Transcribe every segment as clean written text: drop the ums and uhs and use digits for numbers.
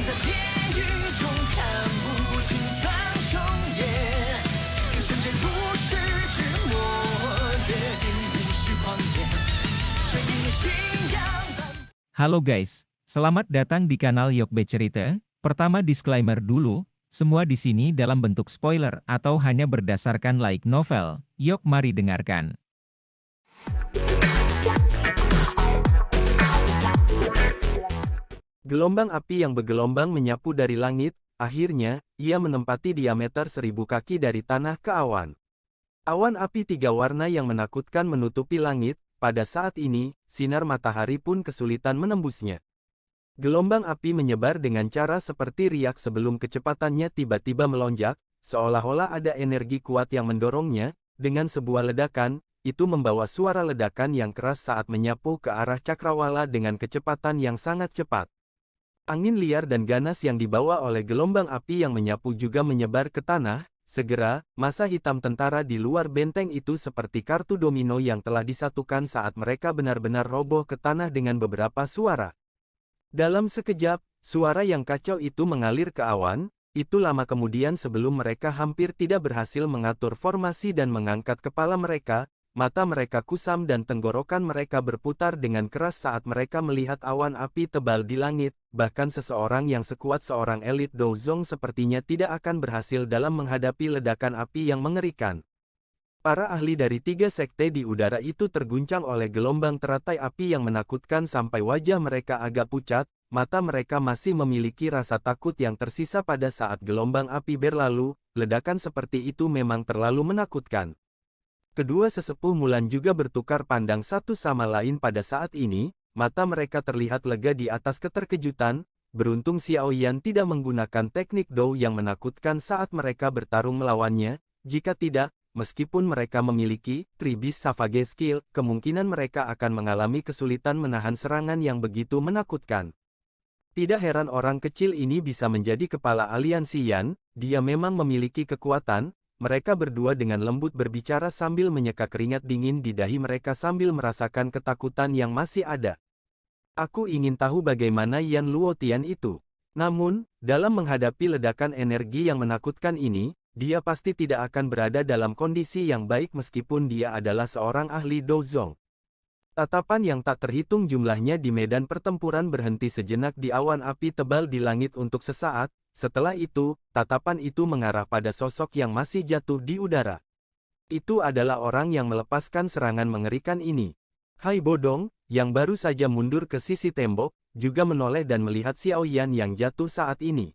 在地狱中看不清苍穹野，一瞬间如释之末，约定无需狂野，这一念信仰。 Halo guys, selamat datang di kanal Yokbe Cerita. Pertama disclaimer dulu, semua di sini dalam bentuk spoiler atau hanya berdasarkan light novel. Yok mari dengarkan. Gelombang api yang bergelombang menyapu dari langit, akhirnya, ia menempati diameter 1000 kaki dari tanah ke awan. Awan api 3 warna yang menakutkan menutupi langit, pada saat ini, sinar matahari pun kesulitan menembusnya. Gelombang api menyebar dengan cara seperti riak sebelum kecepatannya tiba-tiba melonjak, seolah-olah ada energi kuat yang mendorongnya, dengan sebuah ledakan, itu membawa suara ledakan yang keras saat menyapu ke arah cakrawala dengan kecepatan yang sangat cepat. Angin liar dan ganas yang dibawa oleh gelombang api yang menyapu juga menyebar ke tanah. Segera, massa hitam tentara di luar benteng itu seperti kartu domino yang telah disatukan saat mereka benar-benar roboh ke tanah dengan beberapa suara. Dalam sekejap, suara yang kacau itu mengalir ke awan, itu lama kemudian sebelum mereka hampir tidak berhasil mengatur formasi dan mengangkat kepala mereka, mata mereka kusam dan tenggorokan mereka berputar dengan keras saat mereka melihat awan api tebal di langit, bahkan seseorang yang sekuat seorang elit Douzong sepertinya tidak akan berhasil dalam menghadapi ledakan api yang mengerikan. Para ahli dari 3 sekte di udara itu terguncang oleh gelombang teratai api yang menakutkan sampai wajah mereka agak pucat, mata mereka masih memiliki rasa takut yang tersisa pada saat gelombang api berlalu, ledakan seperti itu memang terlalu menakutkan. Kedua sesepuh Mulan juga bertukar pandang satu sama lain pada saat ini, mata mereka terlihat lega di atas keterkejutan, beruntung Xiao Yan tidak menggunakan teknik Dou yang menakutkan saat mereka bertarung melawannya, jika tidak, meskipun mereka memiliki Tribis Savage Skill, kemungkinan mereka akan mengalami kesulitan menahan serangan yang begitu menakutkan. Tidak heran orang kecil ini bisa menjadi kepala aliansi Yan, dia memang memiliki kekuatan. Mereka berdua dengan lembut berbicara sambil menyeka keringat dingin di dahi mereka sambil merasakan ketakutan yang masih ada. Aku ingin tahu bagaimana Yan Luotian itu. Namun, dalam menghadapi ledakan energi yang menakutkan ini, dia pasti tidak akan berada dalam kondisi yang baik meskipun dia adalah seorang ahli Douzong. Tatapan yang tak terhitung jumlahnya di medan pertempuran berhenti sejenak di awan api tebal di langit untuk sesaat. Setelah itu, tatapan itu mengarah pada sosok yang masih jatuh di udara. Itu adalah orang yang melepaskan serangan mengerikan ini. Hai Bodong, yang baru saja mundur ke sisi tembok, juga menoleh dan melihat Xiao Yan yang jatuh saat ini.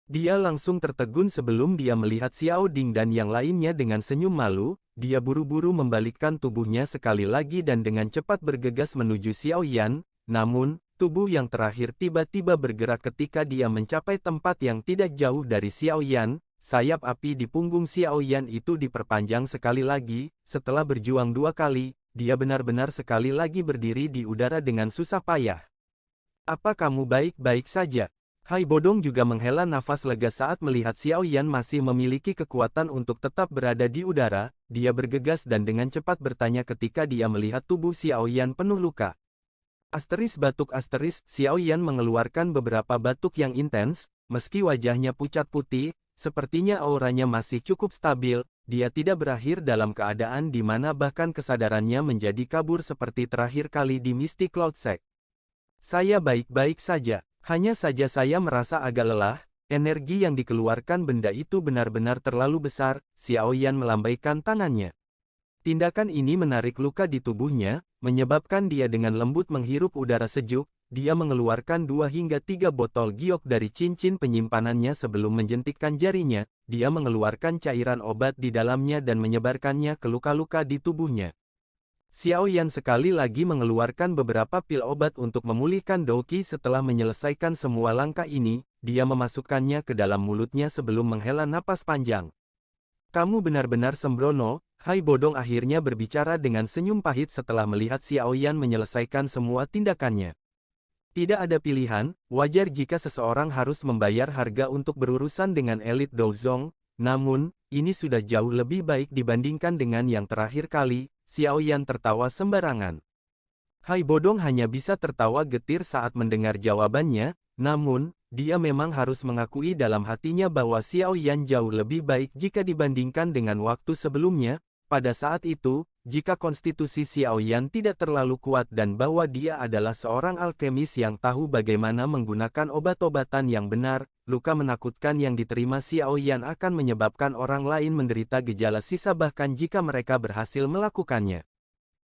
Dia langsung tertegun sebelum dia melihat Xiao Ding dan yang lainnya dengan senyum malu, dia buru-buru membalikkan tubuhnya sekali lagi dan dengan cepat bergegas menuju Xiao Yan, namun, tubuh yang terakhir tiba-tiba bergerak ketika dia mencapai tempat yang tidak jauh dari Xiao Yan, sayap api di punggung Xiao Yan itu diperpanjang sekali lagi, setelah berjuang 2 kali, dia benar-benar sekali lagi berdiri di udara dengan susah payah. Apa kamu baik-baik saja? Hai Bodong juga menghela nafas lega saat melihat Xiao Yan masih memiliki kekuatan untuk tetap berada di udara, dia bergegas dan dengan cepat bertanya ketika dia melihat tubuh Xiao Yan penuh luka. Asteris batuk asteris, Xiao Yan mengeluarkan beberapa batuk yang intens, meski wajahnya pucat putih, sepertinya auranya masih cukup stabil, dia tidak berakhir dalam keadaan di mana bahkan kesadarannya menjadi kabur seperti terakhir kali di Mystic Cloud Sect. Saya baik-baik saja, hanya saja saya merasa agak lelah, energi yang dikeluarkan benda itu benar-benar terlalu besar, Xiao Yan melambaikan tangannya. Tindakan ini menarik luka di tubuhnya, menyebabkan dia dengan lembut menghirup udara sejuk, dia mengeluarkan 2 hingga 3 botol giok dari cincin penyimpanannya sebelum menjentikkan jarinya, dia mengeluarkan cairan obat di dalamnya dan menyebarkannya ke luka-luka di tubuhnya. Xiao Yan sekali lagi mengeluarkan beberapa pil obat untuk memulihkan Douqi setelah menyelesaikan semua langkah ini, dia memasukkannya ke dalam mulutnya sebelum menghela napas panjang. Kamu benar-benar sembrono. Hai Bodong akhirnya berbicara dengan senyum pahit setelah melihat Xiao Yan menyelesaikan semua tindakannya. Tidak ada pilihan, wajar jika seseorang harus membayar harga untuk berurusan dengan elit Douzong, namun, ini sudah jauh lebih baik dibandingkan dengan yang terakhir kali, Xiao Yan tertawa sembarangan. Hai Bodong hanya bisa tertawa getir saat mendengar jawabannya, namun, dia memang harus mengakui dalam hatinya bahwa Xiao Yan jauh lebih baik jika dibandingkan dengan waktu sebelumnya. Pada saat itu, jika konstitusi Xiao Yan tidak terlalu kuat dan bahwa dia adalah seorang alkemis yang tahu bagaimana menggunakan obat-obatan yang benar, luka menakutkan yang diterima Xiao Yan akan menyebabkan orang lain menderita gejala sisa bahkan jika mereka berhasil melakukannya.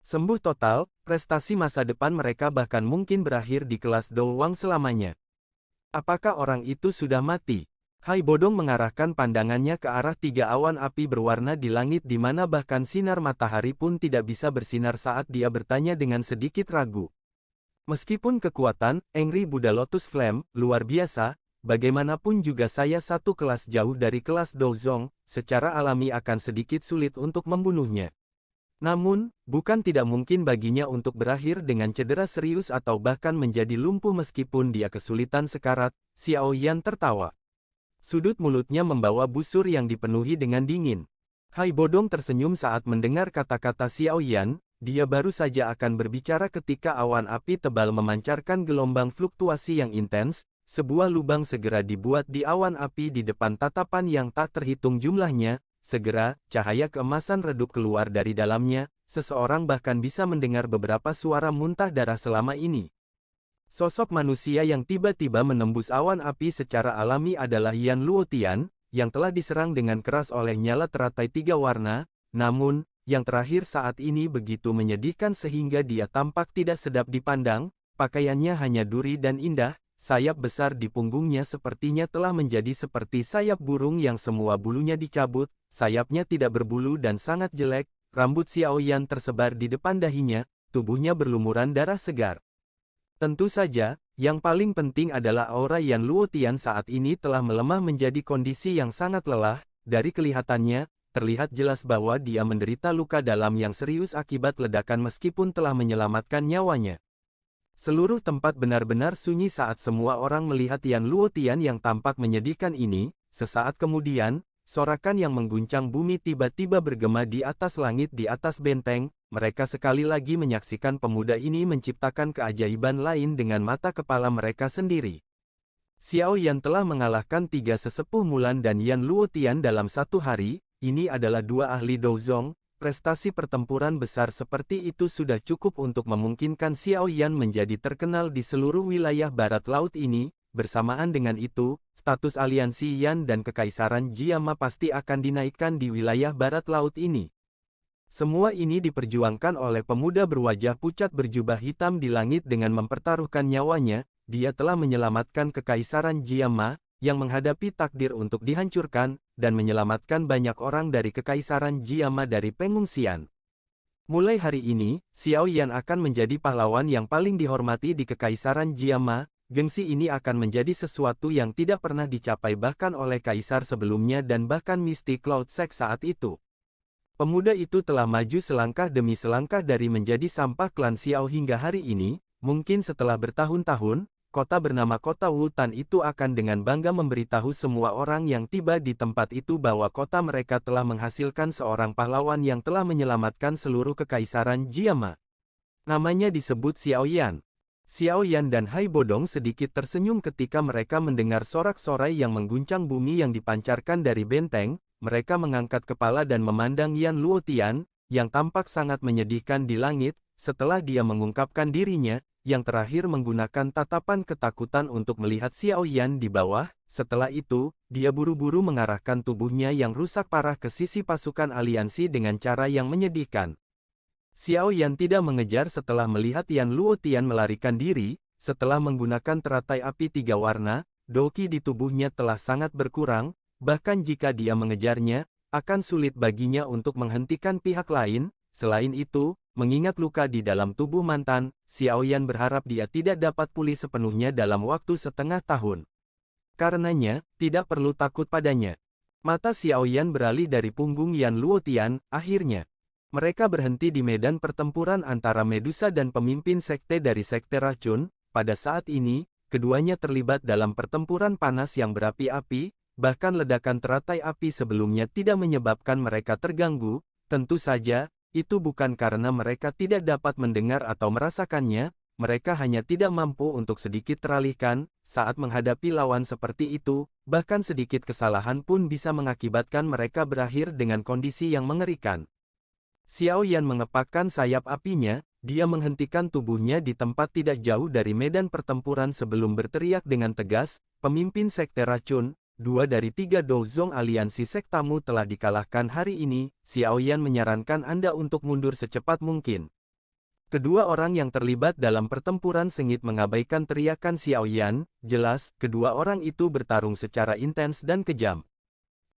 Sembuh total, prestasi masa depan mereka bahkan mungkin berakhir di kelas doang selamanya. Apakah orang itu sudah mati? Hai Bodong mengarahkan pandangannya ke arah 3 awan api berwarna di langit di mana bahkan sinar matahari pun tidak bisa bersinar saat dia bertanya dengan sedikit ragu. Meskipun kekuatan, Angry Buddha Lotus Flame, luar biasa, bagaimanapun juga saya satu kelas jauh dari kelas Dozong, secara alami akan sedikit sulit untuk membunuhnya. Namun, bukan tidak mungkin baginya untuk berakhir dengan cedera serius atau bahkan menjadi lumpuh meskipun dia kesulitan sekarat, Xiao Yan tertawa. Sudut mulutnya membawa busur yang dipenuhi dengan dingin. Hai Bodong tersenyum saat mendengar kata-kata Xiao Yan, dia baru saja akan berbicara ketika awan api tebal memancarkan gelombang fluktuasi yang intens, sebuah lubang segera dibuat di awan api di depan tatapan yang tak terhitung jumlahnya, segera, cahaya keemasan redup keluar dari dalamnya, seseorang bahkan bisa mendengar beberapa suara muntah darah selama ini. Sosok manusia yang tiba-tiba menembus awan api secara alami adalah Yan Luotian, yang telah diserang dengan keras oleh nyala teratai 3 warna, namun, yang terakhir saat ini begitu menyedihkan sehingga dia tampak tidak sedap dipandang, pakaiannya hanya duri dan indah, sayap besar di punggungnya sepertinya telah menjadi seperti sayap burung yang semua bulunya dicabut, sayapnya tidak berbulu dan sangat jelek, rambut Xiao Yan tersebar di depan dahinya, tubuhnya berlumuran darah segar. Tentu saja, yang paling penting adalah aura Yan Luotian saat ini telah melemah menjadi kondisi yang sangat lelah, dari kelihatannya, terlihat jelas bahwa dia menderita luka dalam yang serius akibat ledakan meskipun telah menyelamatkan nyawanya. Seluruh tempat benar-benar sunyi saat semua orang melihat Yan Luotian yang tampak menyedihkan ini, sesaat kemudian, sorakan yang mengguncang bumi tiba-tiba bergema di atas langit di atas benteng, mereka sekali lagi menyaksikan pemuda ini menciptakan keajaiban lain dengan mata kepala mereka sendiri. Xiao Yan telah mengalahkan 3 sesepuh Mulan dan Yan Luotian dalam satu hari, ini adalah 2 ahli Dozong, prestasi pertempuran besar seperti itu sudah cukup untuk memungkinkan Xiao Yan menjadi terkenal di seluruh wilayah barat laut ini. Bersamaan dengan itu, status aliansi Yan dan Kekaisaran Jiama pasti akan dinaikkan di wilayah barat laut ini. Semua ini diperjuangkan oleh pemuda berwajah pucat berjubah hitam di langit dengan mempertaruhkan nyawanya, dia telah menyelamatkan Kekaisaran Jiama, yang menghadapi takdir untuk dihancurkan, dan menyelamatkan banyak orang dari Kekaisaran Jiama dari pengungsian. Mulai hari ini, Xiao Yan akan menjadi pahlawan yang paling dihormati di Kekaisaran Jiama. Gengsi ini akan menjadi sesuatu yang tidak pernah dicapai bahkan oleh kaisar sebelumnya dan bahkan Misty Cloud Sect saat itu. Pemuda itu telah maju selangkah demi selangkah dari menjadi sampah klan Xiao hingga hari ini, mungkin setelah bertahun-tahun, kota bernama Kota Wutan itu akan dengan bangga memberitahu semua orang yang tiba di tempat itu bahwa kota mereka telah menghasilkan seorang pahlawan yang telah menyelamatkan seluruh Kekaisaran Jiama. Namanya disebut Xiao Yan. Xiao Yan dan Hai Bodong sedikit tersenyum ketika mereka mendengar sorak-sorai yang mengguncang bumi yang dipancarkan dari benteng, mereka mengangkat kepala dan memandang Yan Luotian, yang tampak sangat menyedihkan di langit, setelah dia mengungkapkan dirinya, yang terakhir menggunakan tatapan ketakutan untuk melihat Xiao Yan di bawah, setelah itu, dia buru-buru mengarahkan tubuhnya yang rusak parah ke sisi pasukan aliansi dengan cara yang menyedihkan. Xiao Yan tidak mengejar setelah melihat Yan Luotian melarikan diri, setelah menggunakan teratai api 3 warna, doki di tubuhnya telah sangat berkurang, bahkan jika dia mengejarnya, akan sulit baginya untuk menghentikan pihak lain, selain itu, mengingat luka di dalam tubuh mantan, Xiao Yan berharap dia tidak dapat pulih sepenuhnya dalam waktu setengah tahun. Karenanya, tidak perlu takut padanya. Mata Xiao Yan beralih dari punggung Yan Luotian, akhirnya. Mereka berhenti di medan pertempuran antara Medusa dan pemimpin sekte dari Sekte Racun. Pada saat ini, keduanya terlibat dalam pertempuran panas yang berapi-api, bahkan ledakan teratai api sebelumnya tidak menyebabkan mereka terganggu. Tentu saja, itu bukan karena mereka tidak dapat mendengar atau merasakannya, mereka hanya tidak mampu untuk sedikit teralihkan. saat menghadapi lawan seperti itu, bahkan sedikit kesalahan pun bisa mengakibatkan mereka berakhir dengan kondisi yang mengerikan. Xiao Yan mengepakkan sayap apinya, dia menghentikan tubuhnya di tempat tidak jauh dari medan pertempuran sebelum berteriak dengan tegas, "Pemimpin Sekte Racun, 2 dari 3 Douzong aliansi sektamu telah dikalahkan hari ini, Xiao Yan menyarankan Anda untuk mundur secepat mungkin." Kedua orang yang terlibat dalam pertempuran sengit mengabaikan teriakan Xiao Yan, jelas, kedua orang itu bertarung secara intens dan kejam.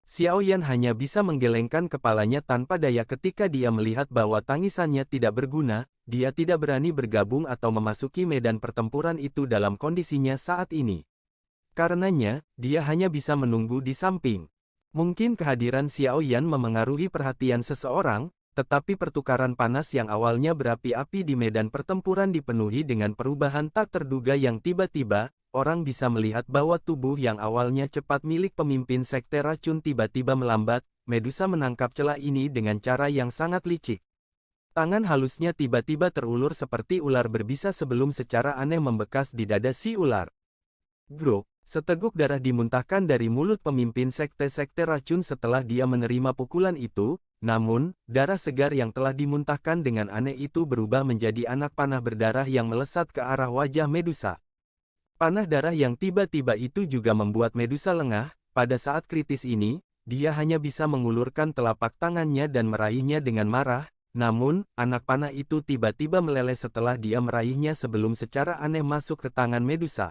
Xiao Yan hanya bisa menggelengkan kepalanya tanpa daya ketika dia melihat bahwa tangisannya tidak berguna, dia tidak berani bergabung atau memasuki medan pertempuran itu dalam kondisinya saat ini. Karenanya, dia hanya bisa menunggu di samping. Mungkin kehadiran Xiao Yan memengaruhi perhatian seseorang, tetapi pertukaran panas yang awalnya berapi-api di medan pertempuran dipenuhi dengan perubahan tak terduga yang tiba-tiba, orang bisa melihat bahwa tubuh yang awalnya cepat milik pemimpin Sekte Racun tiba-tiba melambat. Medusa menangkap celah ini dengan cara yang sangat licik. Tangan halusnya tiba-tiba terulur seperti ular berbisa sebelum secara aneh membekas di dada si ular. Grok, seteguk darah dimuntahkan dari mulut pemimpin Sekte Racun setelah dia menerima pukulan itu, namun, darah segar yang telah dimuntahkan dengan aneh itu berubah menjadi anak panah berdarah yang melesat ke arah wajah Medusa. Panah darah yang tiba-tiba itu juga membuat Medusa lengah. Pada saat kritis ini, dia hanya bisa mengulurkan telapak tangannya dan meraihnya dengan marah, namun, anak panah itu tiba-tiba meleleh setelah dia meraihnya sebelum secara aneh masuk ke tangan Medusa.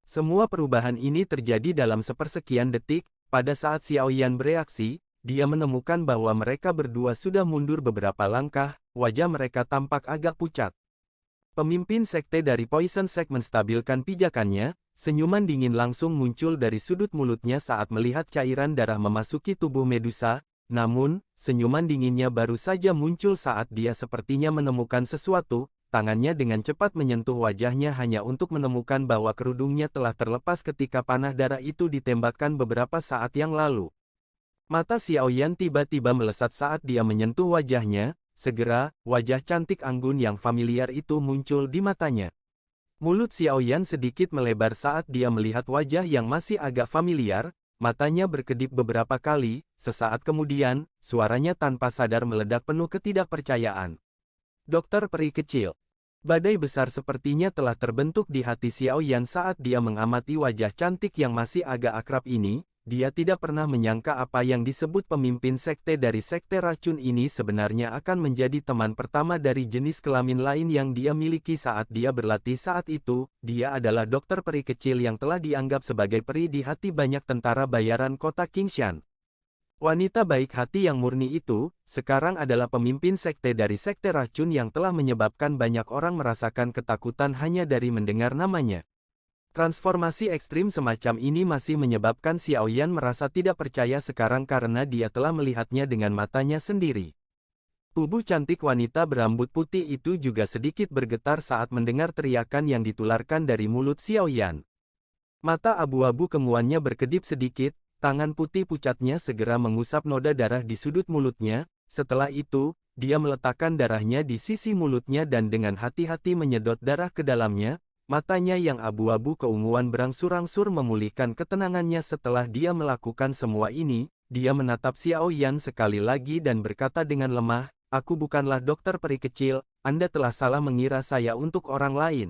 Semua perubahan ini terjadi dalam sepersekian detik. Pada saat Xiao Yan bereaksi, dia menemukan bahwa mereka berdua sudah mundur beberapa langkah, wajah mereka tampak agak pucat. Pemimpin sekte dari Poison Sect menstabilkan pijakannya, senyuman dingin langsung muncul dari sudut mulutnya saat melihat cairan darah memasuki tubuh Medusa, namun, senyuman dinginnya baru saja muncul saat dia sepertinya menemukan sesuatu, tangannya dengan cepat menyentuh wajahnya hanya untuk menemukan bahwa kerudungnya telah terlepas ketika panah darah itu ditembakkan beberapa saat yang lalu. Mata Xiao Yan tiba-tiba melesat saat dia menyentuh wajahnya, segera, wajah cantik anggun yang familiar itu muncul di matanya. Mulut Xiao Yan sedikit melebar saat dia melihat wajah yang masih agak familiar, matanya berkedip beberapa kali, sesaat kemudian, suaranya tanpa sadar meledak penuh ketidakpercayaan. Dokter peri kecil. Badai besar sepertinya telah terbentuk di hati Xiao Yan saat dia mengamati wajah cantik yang masih agak akrab ini. Dia tidak pernah menyangka apa yang disebut pemimpin sekte dari Sekte Racun ini sebenarnya akan menjadi teman pertama dari jenis kelamin lain yang dia miliki saat dia berlatih saat itu. Dia adalah dokter peri kecil yang telah dianggap sebagai peri di hati banyak tentara bayaran kota Qingshan. Wanita baik hati yang murni itu, sekarang adalah pemimpin sekte dari Sekte Racun yang telah menyebabkan banyak orang merasakan ketakutan hanya dari mendengar namanya. Transformasi ekstrim semacam ini masih menyebabkan Xiao Yan merasa tidak percaya sekarang karena dia telah melihatnya dengan matanya sendiri. Tubuh cantik wanita berambut putih itu juga sedikit bergetar saat mendengar teriakan yang ditularkan dari mulut Xiao Yan. Mata abu-abu kemuannya berkedip sedikit, tangan putih pucatnya segera mengusap noda darah di sudut mulutnya, setelah itu, dia meletakkan darahnya di sisi mulutnya dan dengan hati-hati menyedot darah ke dalamnya. Matanya yang abu-abu keunguan berangsur-angsur memulihkan ketenangannya setelah dia melakukan semua ini, dia menatap Xiao Yan sekali lagi dan berkata dengan lemah, "Aku bukanlah dokter peri kecil, Anda telah salah mengira saya untuk orang lain."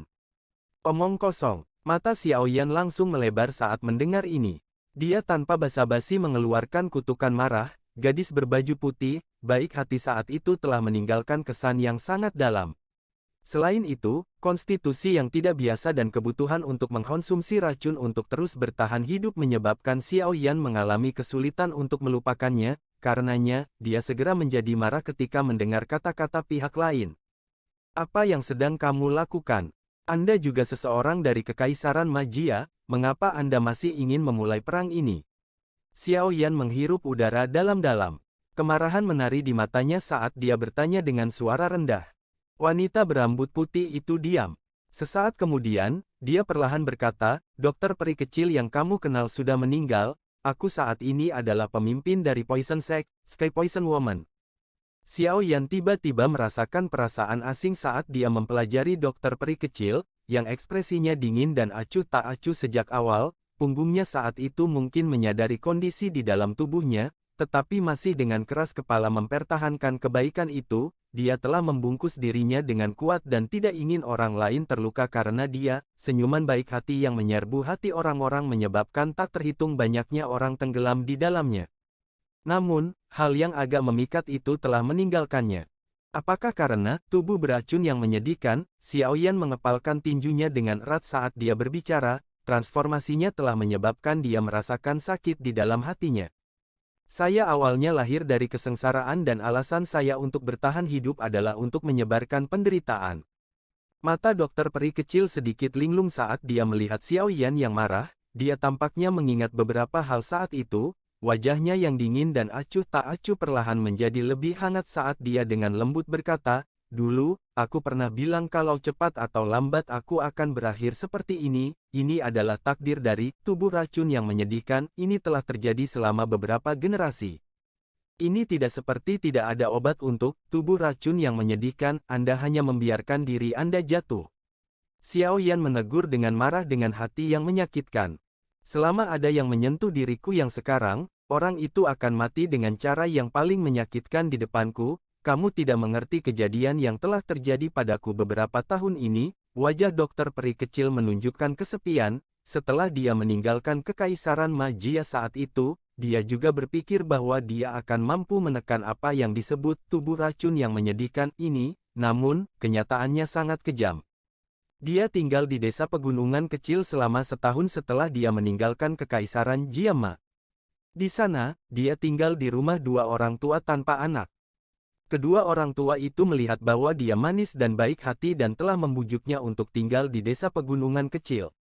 Omong kosong, mata Xiao Yan langsung melebar saat mendengar ini. Dia tanpa basa-basi mengeluarkan kutukan marah, gadis berbaju putih, baik hati saat itu telah meninggalkan kesan yang sangat dalam. Selain itu, konstitusi yang tidak biasa dan kebutuhan untuk mengkonsumsi racun untuk terus bertahan hidup menyebabkan Xiao Yan mengalami kesulitan untuk melupakannya, karenanya, dia segera menjadi marah ketika mendengar kata-kata pihak lain. "Apa yang sedang kamu lakukan? Anda juga seseorang dari Kekaisaran Magia, mengapa Anda masih ingin memulai perang ini?" Xiao Yan menghirup udara dalam-dalam. Kemarahan menari di matanya saat dia bertanya dengan suara rendah. Wanita berambut putih itu diam. Sesaat kemudian, dia perlahan berkata, "Dokter peri kecil yang kamu kenal sudah meninggal, aku saat ini adalah pemimpin dari Poison Sect, Sky Poison Woman." Xiao Yan tiba-tiba merasakan perasaan asing saat dia mempelajari dokter peri kecil, yang ekspresinya dingin dan acuh tak acuh sejak awal. Punggungnya saat itu mungkin menyadari kondisi di dalam tubuhnya, tetapi masih dengan keras kepala mempertahankan kebaikan itu. Dia telah membungkus dirinya dengan kuat dan tidak ingin orang lain terluka karena dia. Senyuman baik hati yang menyerbu hati orang-orang menyebabkan tak terhitung banyaknya orang tenggelam di dalamnya. Namun, hal yang agak memikat itu telah meninggalkannya. Apakah karena tubuh beracun yang menyedihkan? Xiaoyan mengepalkan tinjunya dengan erat saat dia berbicara. Transformasinya telah menyebabkan dia merasakan sakit di dalam hatinya. Saya awalnya lahir dari kesengsaraan dan alasan saya untuk bertahan hidup adalah untuk menyebarkan penderitaan. Mata dokter peri kecil sedikit linglung saat dia melihat Xiaoyan yang marah. Dia tampaknya mengingat beberapa hal saat itu. Wajahnya yang dingin dan acuh tak acuh perlahan menjadi lebih hangat saat dia dengan lembut berkata, "Dulu, aku pernah bilang kalau cepat atau lambat aku akan berakhir seperti ini. Ini adalah takdir dari tubuh racun yang menyedihkan. Ini telah terjadi selama beberapa generasi. Ini tidak seperti tidak ada obat untuk tubuh racun yang menyedihkan. Anda hanya membiarkan diri Anda jatuh." Xiaoyan menegur dengan marah dengan hati yang menyakitkan. "Selama ada yang menyentuh diriku yang sekarang, orang itu akan mati dengan cara yang paling menyakitkan di depanku. Kamu tidak mengerti kejadian yang telah terjadi padaku beberapa tahun ini." Wajah dokter peri kecil menunjukkan kesepian. Setelah dia meninggalkan kekaisaran magia saat itu, dia juga berpikir bahwa dia akan mampu menekan apa yang disebut tubuh racun yang menyedihkan ini, namun, kenyataannya sangat kejam. Dia tinggal di desa pegunungan kecil selama setahun setelah dia meninggalkan kekaisaran Jiama. Di sana, dia tinggal di rumah dua orang tua tanpa anak. Kedua orang tua itu melihat bahwa dia manis dan baik hati dan telah membujuknya untuk tinggal di desa pegunungan kecil.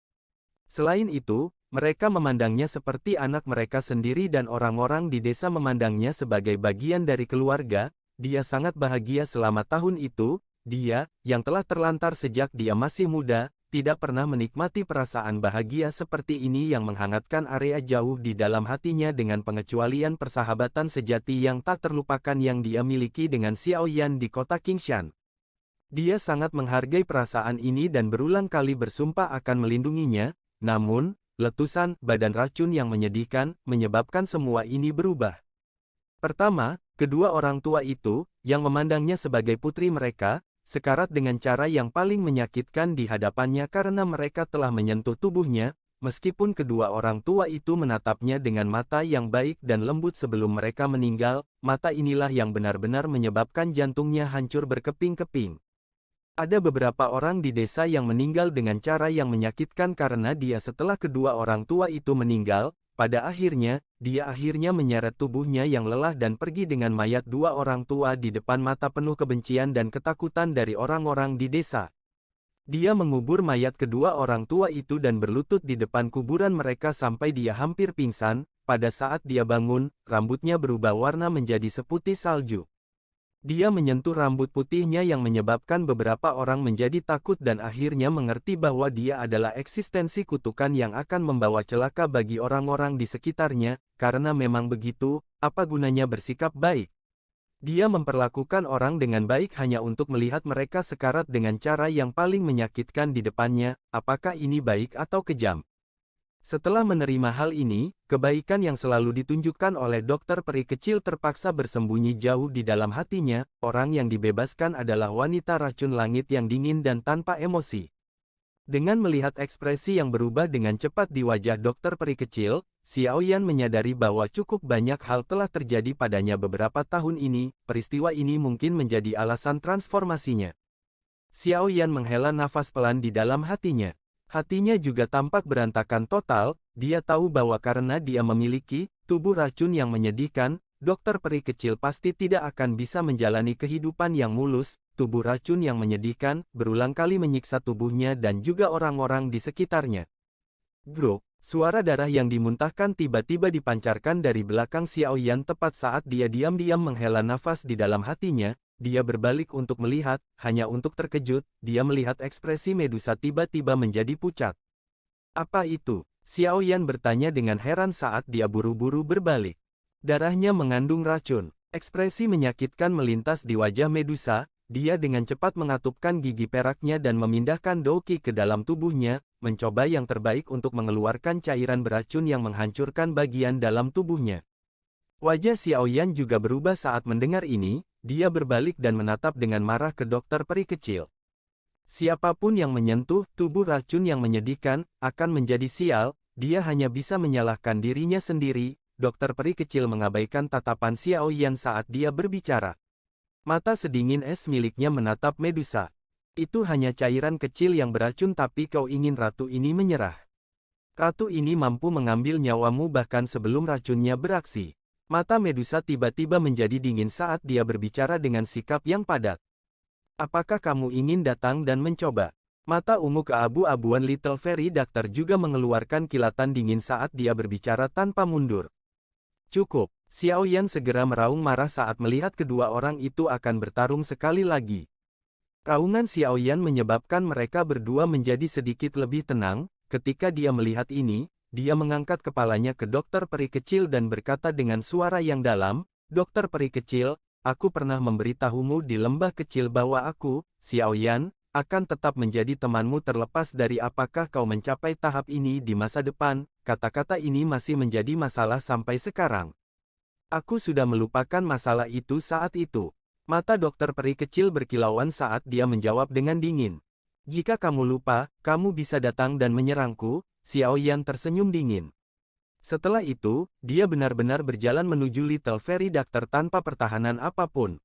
Selain itu, mereka memandangnya seperti anak mereka sendiri dan orang-orang di desa memandangnya sebagai bagian dari keluarga. Dia sangat bahagia selama tahun itu. Dia, yang telah terlantar sejak dia masih muda, tidak pernah menikmati perasaan bahagia seperti ini yang menghangatkan area jauh di dalam hatinya dengan pengecualian persahabatan sejati yang tak terlupakan yang dia miliki dengan Xiaoyan di kota Qingshan. Dia sangat menghargai perasaan ini dan berulang kali bersumpah akan melindunginya, namun, letusan badan racun yang menyedihkan menyebabkan semua ini berubah. Pertama, kedua orang tua itu, yang memandangnya sebagai putri mereka, sekarat dengan cara yang paling menyakitkan di hadapannya karena mereka telah menyentuh tubuhnya, meskipun kedua orang tua itu menatapnya dengan mata yang baik dan lembut sebelum mereka meninggal. Mata inilah yang benar-benar menyebabkan jantungnya hancur berkeping-keping. Ada beberapa orang di desa yang meninggal dengan cara yang menyakitkan karena dia setelah kedua orang tua itu meninggal. Pada akhirnya, dia akhirnya menyeret tubuhnya yang lelah dan pergi dengan mayat dua orang tua di depan mata penuh kebencian dan ketakutan dari orang-orang di desa. Dia mengubur mayat kedua orang tua itu dan berlutut di depan kuburan mereka sampai dia hampir pingsan. Pada saat dia bangun, rambutnya berubah warna menjadi seputih salju. Dia menyentuh rambut putihnya yang menyebabkan beberapa orang menjadi takut dan akhirnya mengerti bahwa dia adalah eksistensi kutukan yang akan membawa celaka bagi orang-orang di sekitarnya. Karena memang begitu, apa gunanya bersikap baik? Dia memperlakukan orang dengan baik hanya untuk melihat mereka sekarat dengan cara yang paling menyakitkan di depannya. Apakah ini baik atau kejam? Setelah menerima hal ini, kebaikan yang selalu ditunjukkan oleh dokter peri kecil terpaksa bersembunyi jauh di dalam hatinya. Orang yang dibebaskan adalah wanita racun langit yang dingin dan tanpa emosi. Dengan melihat ekspresi yang berubah dengan cepat di wajah dokter peri kecil, Xiaoyan menyadari bahwa cukup banyak hal telah terjadi padanya beberapa tahun ini. Peristiwa ini mungkin menjadi alasan transformasinya. Xiaoyan menghela nafas pelan di dalam hatinya. Hatinya juga tampak berantakan total. Dia tahu bahwa karena dia memiliki tubuh racun yang menyedihkan, dokter peri kecil pasti tidak akan bisa menjalani kehidupan yang mulus. Tubuh racun yang menyedihkan berulang kali menyiksa tubuhnya dan juga orang-orang di sekitarnya. Grok, suara darah yang dimuntahkan tiba-tiba dipancarkan dari belakang Xiaoyan tepat saat dia diam-diam menghela nafas di dalam hatinya. Dia berbalik untuk melihat, hanya untuk terkejut, dia melihat ekspresi Medusa tiba-tiba menjadi pucat. "Apa itu?" Xiaoyan bertanya dengan heran saat dia buru-buru berbalik. Darahnya mengandung racun. Ekspresi menyakitkan melintas di wajah Medusa. dia dengan cepat mengatupkan gigi peraknya dan memindahkan Douqi ke dalam tubuhnya, mencoba yang terbaik untuk mengeluarkan cairan beracun yang menghancurkan bagian dalam tubuhnya. Wajah Xiaoyan juga berubah saat mendengar ini, dia berbalik dan menatap dengan marah ke dokter peri kecil. Siapapun yang menyentuh tubuh racun yang menyedihkan, akan menjadi sial, dia hanya bisa menyalahkan dirinya sendiri. Dokter peri kecil mengabaikan tatapan Xiaoyan saat dia berbicara. Mata sedingin es miliknya menatap Medusa. Itu hanya cairan kecil yang beracun tapi kau ingin ratu ini menyerah. Ratu ini mampu mengambil nyawamu bahkan sebelum racunnya beraksi. Mata Medusa tiba-tiba menjadi dingin saat dia berbicara dengan sikap yang padat. Apakah kamu ingin datang dan mencoba? Mata ungu keabu-abuan Little Fairy Doctor juga mengeluarkan kilatan dingin saat dia berbicara tanpa mundur. Cukup. Xiaoyan segera meraung marah saat melihat kedua orang itu akan bertarung sekali lagi. Raungan Xiaoyan menyebabkan mereka berdua menjadi sedikit lebih tenang. Ketika dia melihat ini, dia mengangkat kepalanya ke dokter peri kecil dan berkata dengan suara yang dalam, "Dokter peri kecil, aku pernah memberitahumu di lembah kecil bahwa aku, Xiaoyan, akan tetap menjadi temanmu terlepas dari apakah kau mencapai tahap ini di masa depan." Kata-kata ini masih menjadi masalah sampai sekarang. Aku sudah melupakan masalah itu saat itu. Mata dokter peri kecil berkilauan saat dia menjawab dengan dingin. Jika kamu lupa, kamu bisa datang dan menyerangku. Xiaoyan tersenyum dingin. Setelah itu, dia benar-benar berjalan menuju Little Fairy Doctor tanpa pertahanan apapun.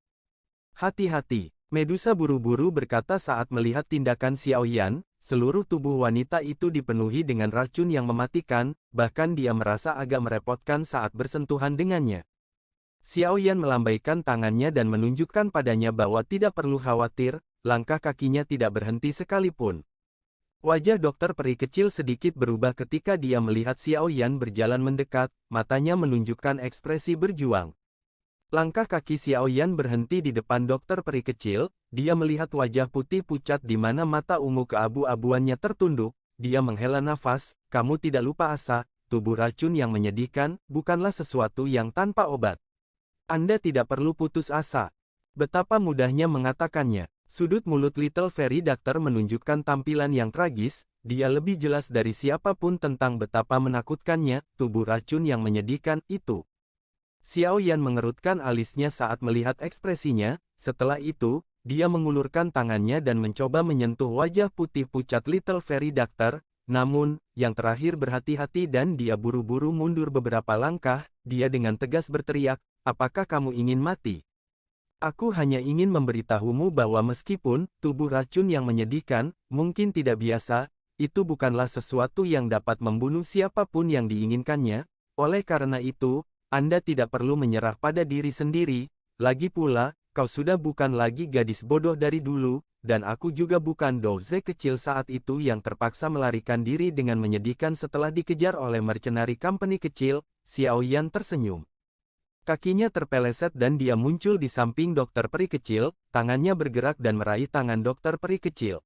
Hati-hati, Medusa buru-buru berkata saat melihat tindakan Xiaoyan. Seluruh tubuh wanita itu dipenuhi dengan racun yang mematikan, bahkan dia merasa agak merepotkan saat bersentuhan dengannya. Xiaoyan melambaikan tangannya dan menunjukkan padanya bahwa tidak perlu khawatir, langkah kakinya tidak berhenti sekalipun. Wajah dokter peri kecil sedikit berubah ketika dia melihat Xiaoyan berjalan mendekat, matanya menunjukkan ekspresi berjuang. Langkah kaki Xiaoyan berhenti di depan dokter peri kecil, dia melihat wajah putih pucat di mana mata ungu keabu-abuannya tertunduk, dia menghela nafas, "Kamu tidak lupa asa, tubuh racun yang menyedihkan, bukanlah sesuatu yang tanpa obat. Anda tidak perlu putus asa." Betapa mudahnya mengatakannya. Sudut mulut Little Fairy Doctor menunjukkan tampilan yang tragis, dia lebih jelas dari siapapun tentang betapa menakutkannya, tubuh racun yang menyedihkan itu. Xiaoyan mengerutkan alisnya saat melihat ekspresinya, setelah itu, dia mengulurkan tangannya dan mencoba menyentuh wajah putih pucat Little Fairy Doctor, namun, yang terakhir berhati-hati dan dia buru-buru mundur beberapa langkah, dia dengan tegas berteriak, "Apakah kamu ingin mati? Aku hanya ingin memberitahumu bahwa meskipun tubuh racun yang menyedihkan, mungkin tidak biasa, itu bukanlah sesuatu yang dapat membunuh siapapun yang diinginkannya. Oleh karena itu, Anda tidak perlu menyerah pada diri sendiri. Lagi pula, kau sudah bukan lagi gadis bodoh dari dulu, dan aku juga bukan Douze kecil saat itu yang terpaksa melarikan diri dengan menyedihkan setelah dikejar oleh mercenary company kecil." Xiaoyan tersenyum. Kakinya terpeleset dan dia muncul di samping dokter peri kecil, tangannya bergerak dan meraih tangan dokter peri kecil.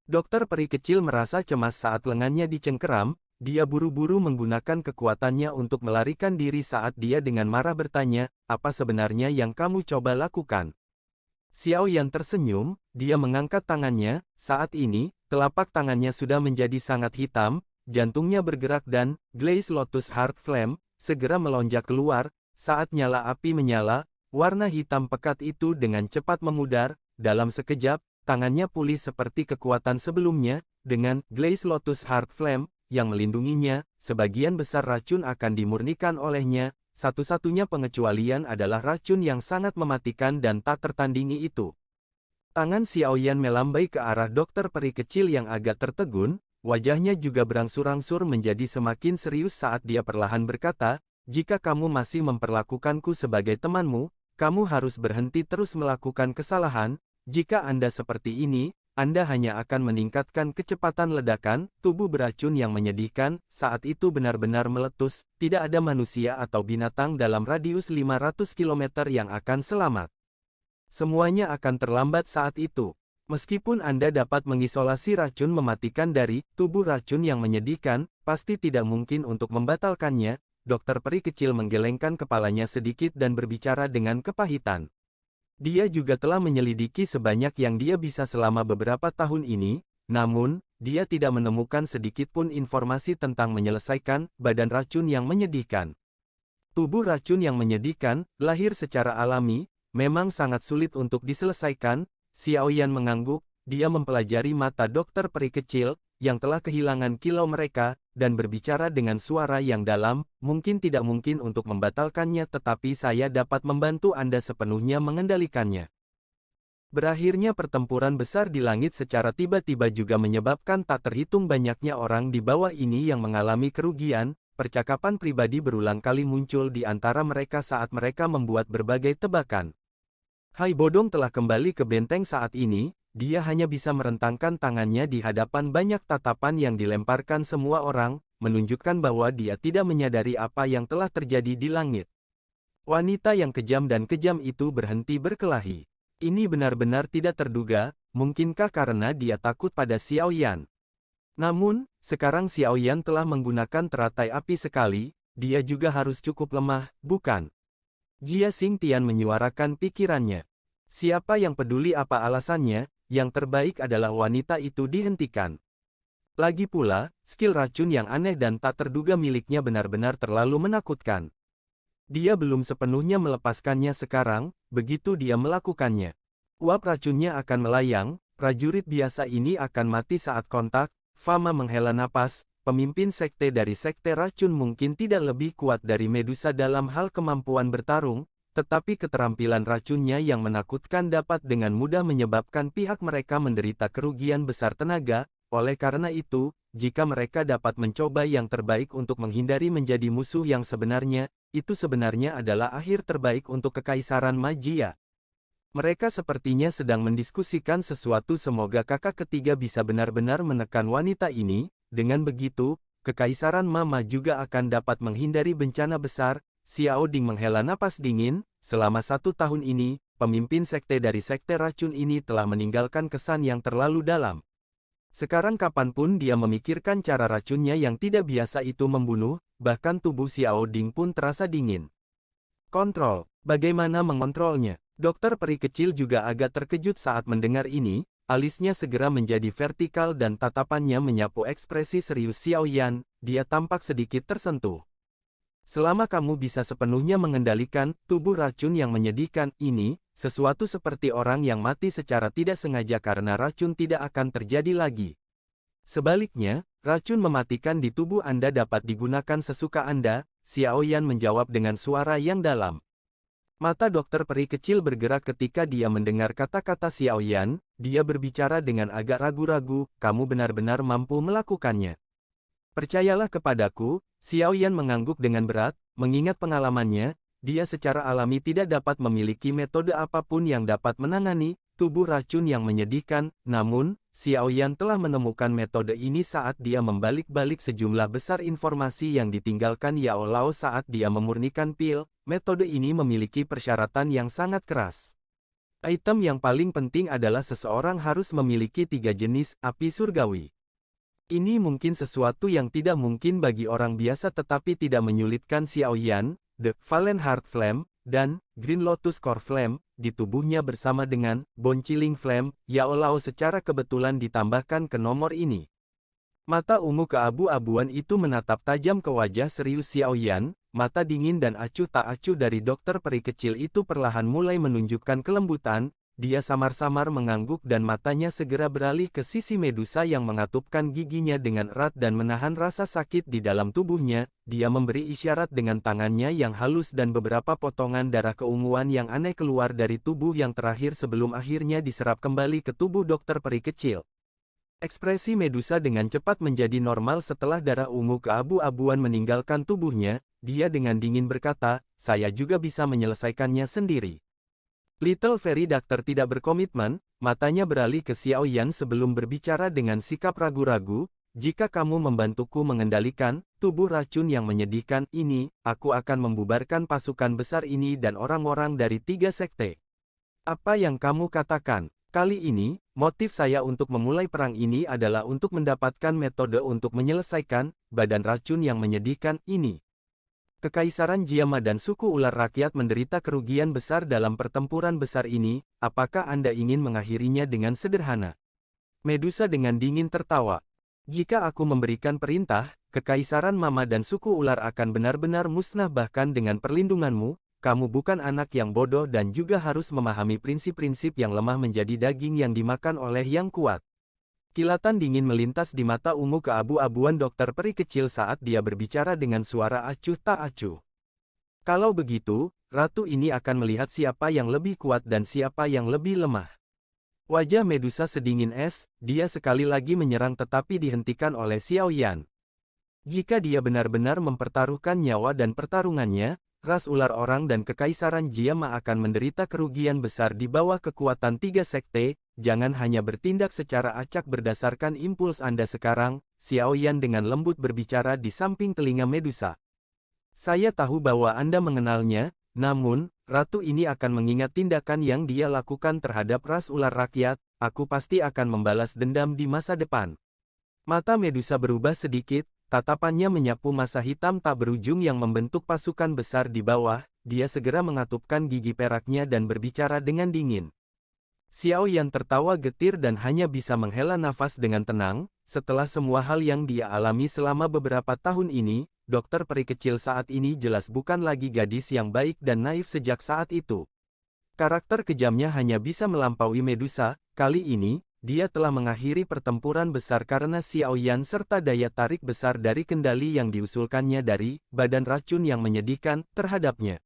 Dokter peri kecil merasa cemas saat lengannya dicengkeram, dia buru-buru menggunakan kekuatannya untuk melarikan diri saat dia dengan marah bertanya, "Apa sebenarnya yang kamu coba lakukan?" Xiaoyan tersenyum, dia mengangkat tangannya, saat ini, telapak tangannya sudah menjadi sangat hitam, jantungnya bergerak dan, Glaze Lotus Heart Flame, segera melonjak keluar. Saat nyala api menyala, warna hitam pekat itu dengan cepat memudar, dalam sekejap, tangannya pulih seperti kekuatan sebelumnya, dengan Glaze Lotus Heart Flame yang melindunginya, sebagian besar racun akan dimurnikan olehnya, satu-satunya pengecualian adalah racun yang sangat mematikan dan tak tertandingi itu. Tangan Xiaoyan melambai ke arah dokter peri kecil yang agak tertegun, wajahnya juga berangsur-angsur menjadi semakin serius saat dia perlahan berkata, "Jika kamu masih memperlakukanku sebagai temanmu, kamu harus berhenti terus melakukan kesalahan. Jika Anda seperti ini, Anda hanya akan meningkatkan kecepatan ledakan." Tubuh beracun yang menyedihkan, saat itu benar-benar meletus, tidak ada manusia atau binatang dalam radius 500 km yang akan selamat. Semuanya akan terlambat saat itu. Meskipun Anda dapat mengisolasi racun mematikan dari tubuh racun yang menyedihkan, pasti tidak mungkin untuk membatalkannya. Dokter peri kecil menggelengkan kepalanya sedikit dan berbicara dengan kepahitan. Dia juga telah menyelidiki sebanyak yang dia bisa selama beberapa tahun ini, namun, dia tidak menemukan sedikitpun informasi tentang menyelesaikan badan racun yang menyedihkan. Tubuh racun yang menyedihkan, lahir secara alami, memang sangat sulit untuk diselesaikan. Xiaoyan mengangguk, dia mempelajari mata dokter peri kecil, yang telah kehilangan kilau mereka, dan berbicara dengan suara yang dalam, mungkin tidak mungkin untuk membatalkannya tetapi saya dapat membantu Anda sepenuhnya mengendalikannya. Berakhirnya pertempuran besar di langit secara tiba-tiba juga menyebabkan tak terhitung banyaknya orang di bawah ini yang mengalami kerugian. Percakapan pribadi berulang kali muncul di antara mereka saat mereka membuat berbagai tebakan. Hai Bodong telah kembali ke benteng saat ini, dia hanya bisa merentangkan tangannya di hadapan banyak tatapan yang dilemparkan semua orang, menunjukkan bahwa dia tidak menyadari apa yang telah terjadi di langit. Wanita yang kejam dan kejam itu berhenti berkelahi. Ini benar-benar tidak terduga, mungkinkah karena dia takut pada Xiaoyan? Namun, sekarang Xiaoyan telah menggunakan teratai api sekali, dia juga harus cukup lemah, bukan? Jia Xingtian menyuarakan pikirannya. Siapa yang peduli apa alasannya, yang terbaik adalah wanita itu dihentikan. Lagi pula, skill racun yang aneh dan tak terduga miliknya benar-benar terlalu menakutkan. Dia belum sepenuhnya melepaskannya sekarang, begitu dia melakukannya. Uap racunnya akan melayang, prajurit biasa ini akan mati saat kontak. Fama menghela napas, pemimpin sekte dari sekte racun mungkin tidak lebih kuat dari Medusa dalam hal kemampuan bertarung, tetapi keterampilan racunnya yang menakutkan dapat dengan mudah menyebabkan pihak mereka menderita kerugian besar tenaga. Oleh karena itu, jika mereka dapat mencoba yang terbaik untuk menghindari menjadi musuh yang sebenarnya, itu sebenarnya adalah akhir terbaik untuk Kekaisaran Magia. Mereka sepertinya sedang mendiskusikan sesuatu. Semoga kakak ketiga bisa benar-benar menekan wanita ini, dengan begitu, Kekaisaran Mama juga akan dapat menghindari bencana besar. Xiao Ding menghela napas dingin, selama 1 tahun ini, pemimpin sekte dari sekte racun ini telah meninggalkan kesan yang terlalu dalam. Sekarang kapanpun dia memikirkan cara racunnya yang tidak biasa itu membunuh, bahkan tubuh Xiao Ding pun terasa dingin. Kontrol, bagaimana mengontrolnya? Dokter peri kecil juga agak terkejut saat mendengar ini, alisnya segera menjadi vertikal dan tatapannya menyapu ekspresi serius Xiaoyan, dia tampak sedikit tersentuh. Selama kamu bisa sepenuhnya mengendalikan tubuh racun yang menyedihkan ini, sesuatu seperti orang yang mati secara tidak sengaja karena racun tidak akan terjadi lagi. Sebaliknya, racun mematikan di tubuh Anda dapat digunakan sesuka Anda, Xiaoyan menjawab dengan suara yang dalam. Mata dokter peri kecil bergerak ketika dia mendengar kata-kata Xiaoyan, dia berbicara dengan agak ragu-ragu, kamu benar-benar mampu melakukannya. Percayalah kepadaku, Xiaoyan mengangguk dengan berat, mengingat pengalamannya, dia secara alami tidak dapat memiliki metode apapun yang dapat menangani tubuh racun yang menyedihkan, namun, Xiaoyan telah menemukan metode ini saat dia membalik-balik sejumlah besar informasi yang ditinggalkan Yao Lao saat dia memurnikan pil. Metode ini memiliki persyaratan yang sangat keras. Item yang paling penting adalah seseorang harus memiliki 3 jenis api surgawi. Ini mungkin sesuatu yang tidak mungkin bagi orang biasa tetapi tidak menyulitkan Xiaoyan. The Valen Heart Flame dan Green Lotus Core Flame di tubuhnya bersama dengan Bone Chilling Flame. Yao Lao secara kebetulan ditambahkan ke nomor ini. Mata ungu keabu-abuan itu menatap tajam ke wajah serius Xiaoyan. Mata dingin dan acuh tak acuh dari dokter peri kecil itu perlahan mulai menunjukkan kelembutan. Dia samar-samar mengangguk dan matanya segera beralih ke sisi Medusa yang mengatupkan giginya dengan erat dan menahan rasa sakit di dalam tubuhnya. Dia memberi isyarat dengan tangannya yang halus dan beberapa potongan darah keunguan yang aneh keluar dari tubuh yang terakhir sebelum akhirnya diserap kembali ke tubuh dokter peri kecil. Ekspresi Medusa dengan cepat menjadi normal setelah darah ungu keabu-abuan meninggalkan tubuhnya. Dia dengan dingin berkata, saya juga bisa menyelesaikannya sendiri. Little Fairy Doctor tidak berkomitmen, matanya beralih ke Xiaoyan sebelum berbicara dengan sikap ragu-ragu, jika kamu membantuku mengendalikan tubuh racun yang menyedihkan ini, aku akan membubarkan pasukan besar ini dan orang-orang dari 3 sekte. Apa yang kamu katakan? Kali ini, motif saya untuk memulai perang ini adalah untuk mendapatkan metode untuk menyelesaikan badan racun yang menyedihkan ini. Kekaisaran Jiama dan suku ular rakyat menderita kerugian besar dalam pertempuran besar ini, apakah Anda ingin mengakhirinya dengan sederhana? Medusa dengan dingin tertawa. Jika aku memberikan perintah, Kekaisaran Mama dan suku ular akan benar-benar musnah bahkan dengan perlindunganmu, kamu bukan anak yang bodoh dan juga harus memahami prinsip-prinsip yang lemah menjadi daging yang dimakan oleh yang kuat. Kilatan dingin melintas di mata ungu keabu-abuan dokter peri kecil saat dia berbicara dengan suara acuh tak acuh. Kalau begitu, ratu ini akan melihat siapa yang lebih kuat dan siapa yang lebih lemah. Wajah Medusa sedingin es, dia sekali lagi menyerang tetapi dihentikan oleh Xiao Yan. Jika dia benar-benar mempertaruhkan nyawa dan pertarungannya, ras ular orang dan Kekaisaran Jiama akan menderita kerugian besar di bawah kekuatan tiga sekte. Jangan hanya bertindak secara acak berdasarkan impuls Anda sekarang, Xiao Yan dengan lembut berbicara di samping telinga Medusa. Saya tahu bahwa Anda mengenalnya, namun, ratu ini akan mengingat tindakan yang dia lakukan terhadap ras ular rakyat, aku pasti akan membalas dendam di masa depan. Mata Medusa berubah sedikit, tatapannya menyapu masa hitam tak berujung yang membentuk pasukan besar di bawah, dia segera mengatupkan gigi peraknya dan berbicara dengan dingin. Xiao Yan tertawa getir dan hanya bisa menghela nafas dengan tenang. Setelah semua hal yang dia alami selama beberapa tahun ini, dokter peri kecil saat ini jelas bukan lagi gadis yang baik dan naif sejak saat itu. Karakter kejamnya hanya bisa melampaui Medusa. Kali ini, dia telah mengakhiri pertempuran besar karena Xiao Yan serta daya tarik besar dari kendali yang diusulkannya dari badan racun yang menyedihkan terhadapnya.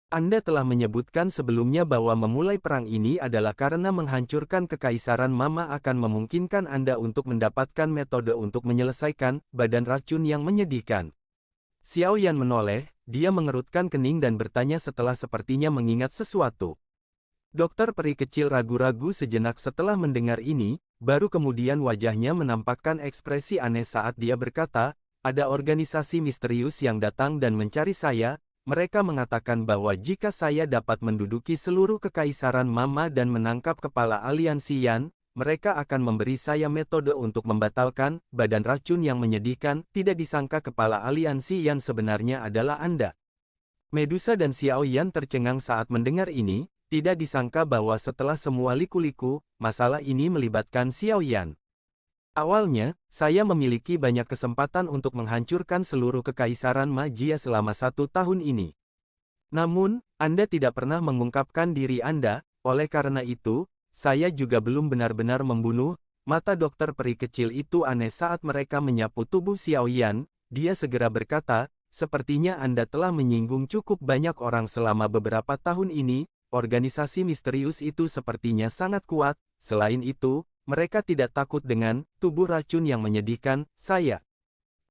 Anda telah menyebutkan sebelumnya bahwa memulai perang ini adalah karena menghancurkan Kekaisaran Mama akan memungkinkan Anda untuk mendapatkan metode untuk menyelesaikan badan racun yang menyedihkan. Xiao Yan menoleh, dia mengerutkan kening dan bertanya setelah sepertinya mengingat sesuatu. Dokter peri kecil ragu-ragu sejenak setelah mendengar ini, baru kemudian wajahnya menampakkan ekspresi aneh saat dia berkata, ada organisasi misterius yang datang dan mencari saya. Mereka mengatakan bahwa jika saya dapat menduduki seluruh Kekaisaran Mama dan menangkap kepala aliansi Yan, mereka akan memberi saya metode untuk membatalkan badan racun yang menyedihkan. Tidak disangka kepala aliansi Yan sebenarnya adalah Anda. Medusa dan Xiao Yan tercengang saat mendengar ini, tidak disangka bahwa setelah semua liku-liku, masalah ini melibatkan Xiao Yan. Awalnya, saya memiliki banyak kesempatan untuk menghancurkan seluruh Kekaisaran Magia selama 1 tahun ini. Namun, Anda tidak pernah mengungkapkan diri Anda, oleh karena itu, saya juga belum benar-benar membunuh. Mata dokter peri kecil itu aneh saat mereka menyapu tubuh Xiao Yan. Dia segera berkata, sepertinya Anda telah menyinggung cukup banyak orang selama beberapa tahun ini. Organisasi misterius itu sepertinya sangat kuat. Selain itu, mereka tidak takut dengan tubuh racun yang menyedihkan. Saya.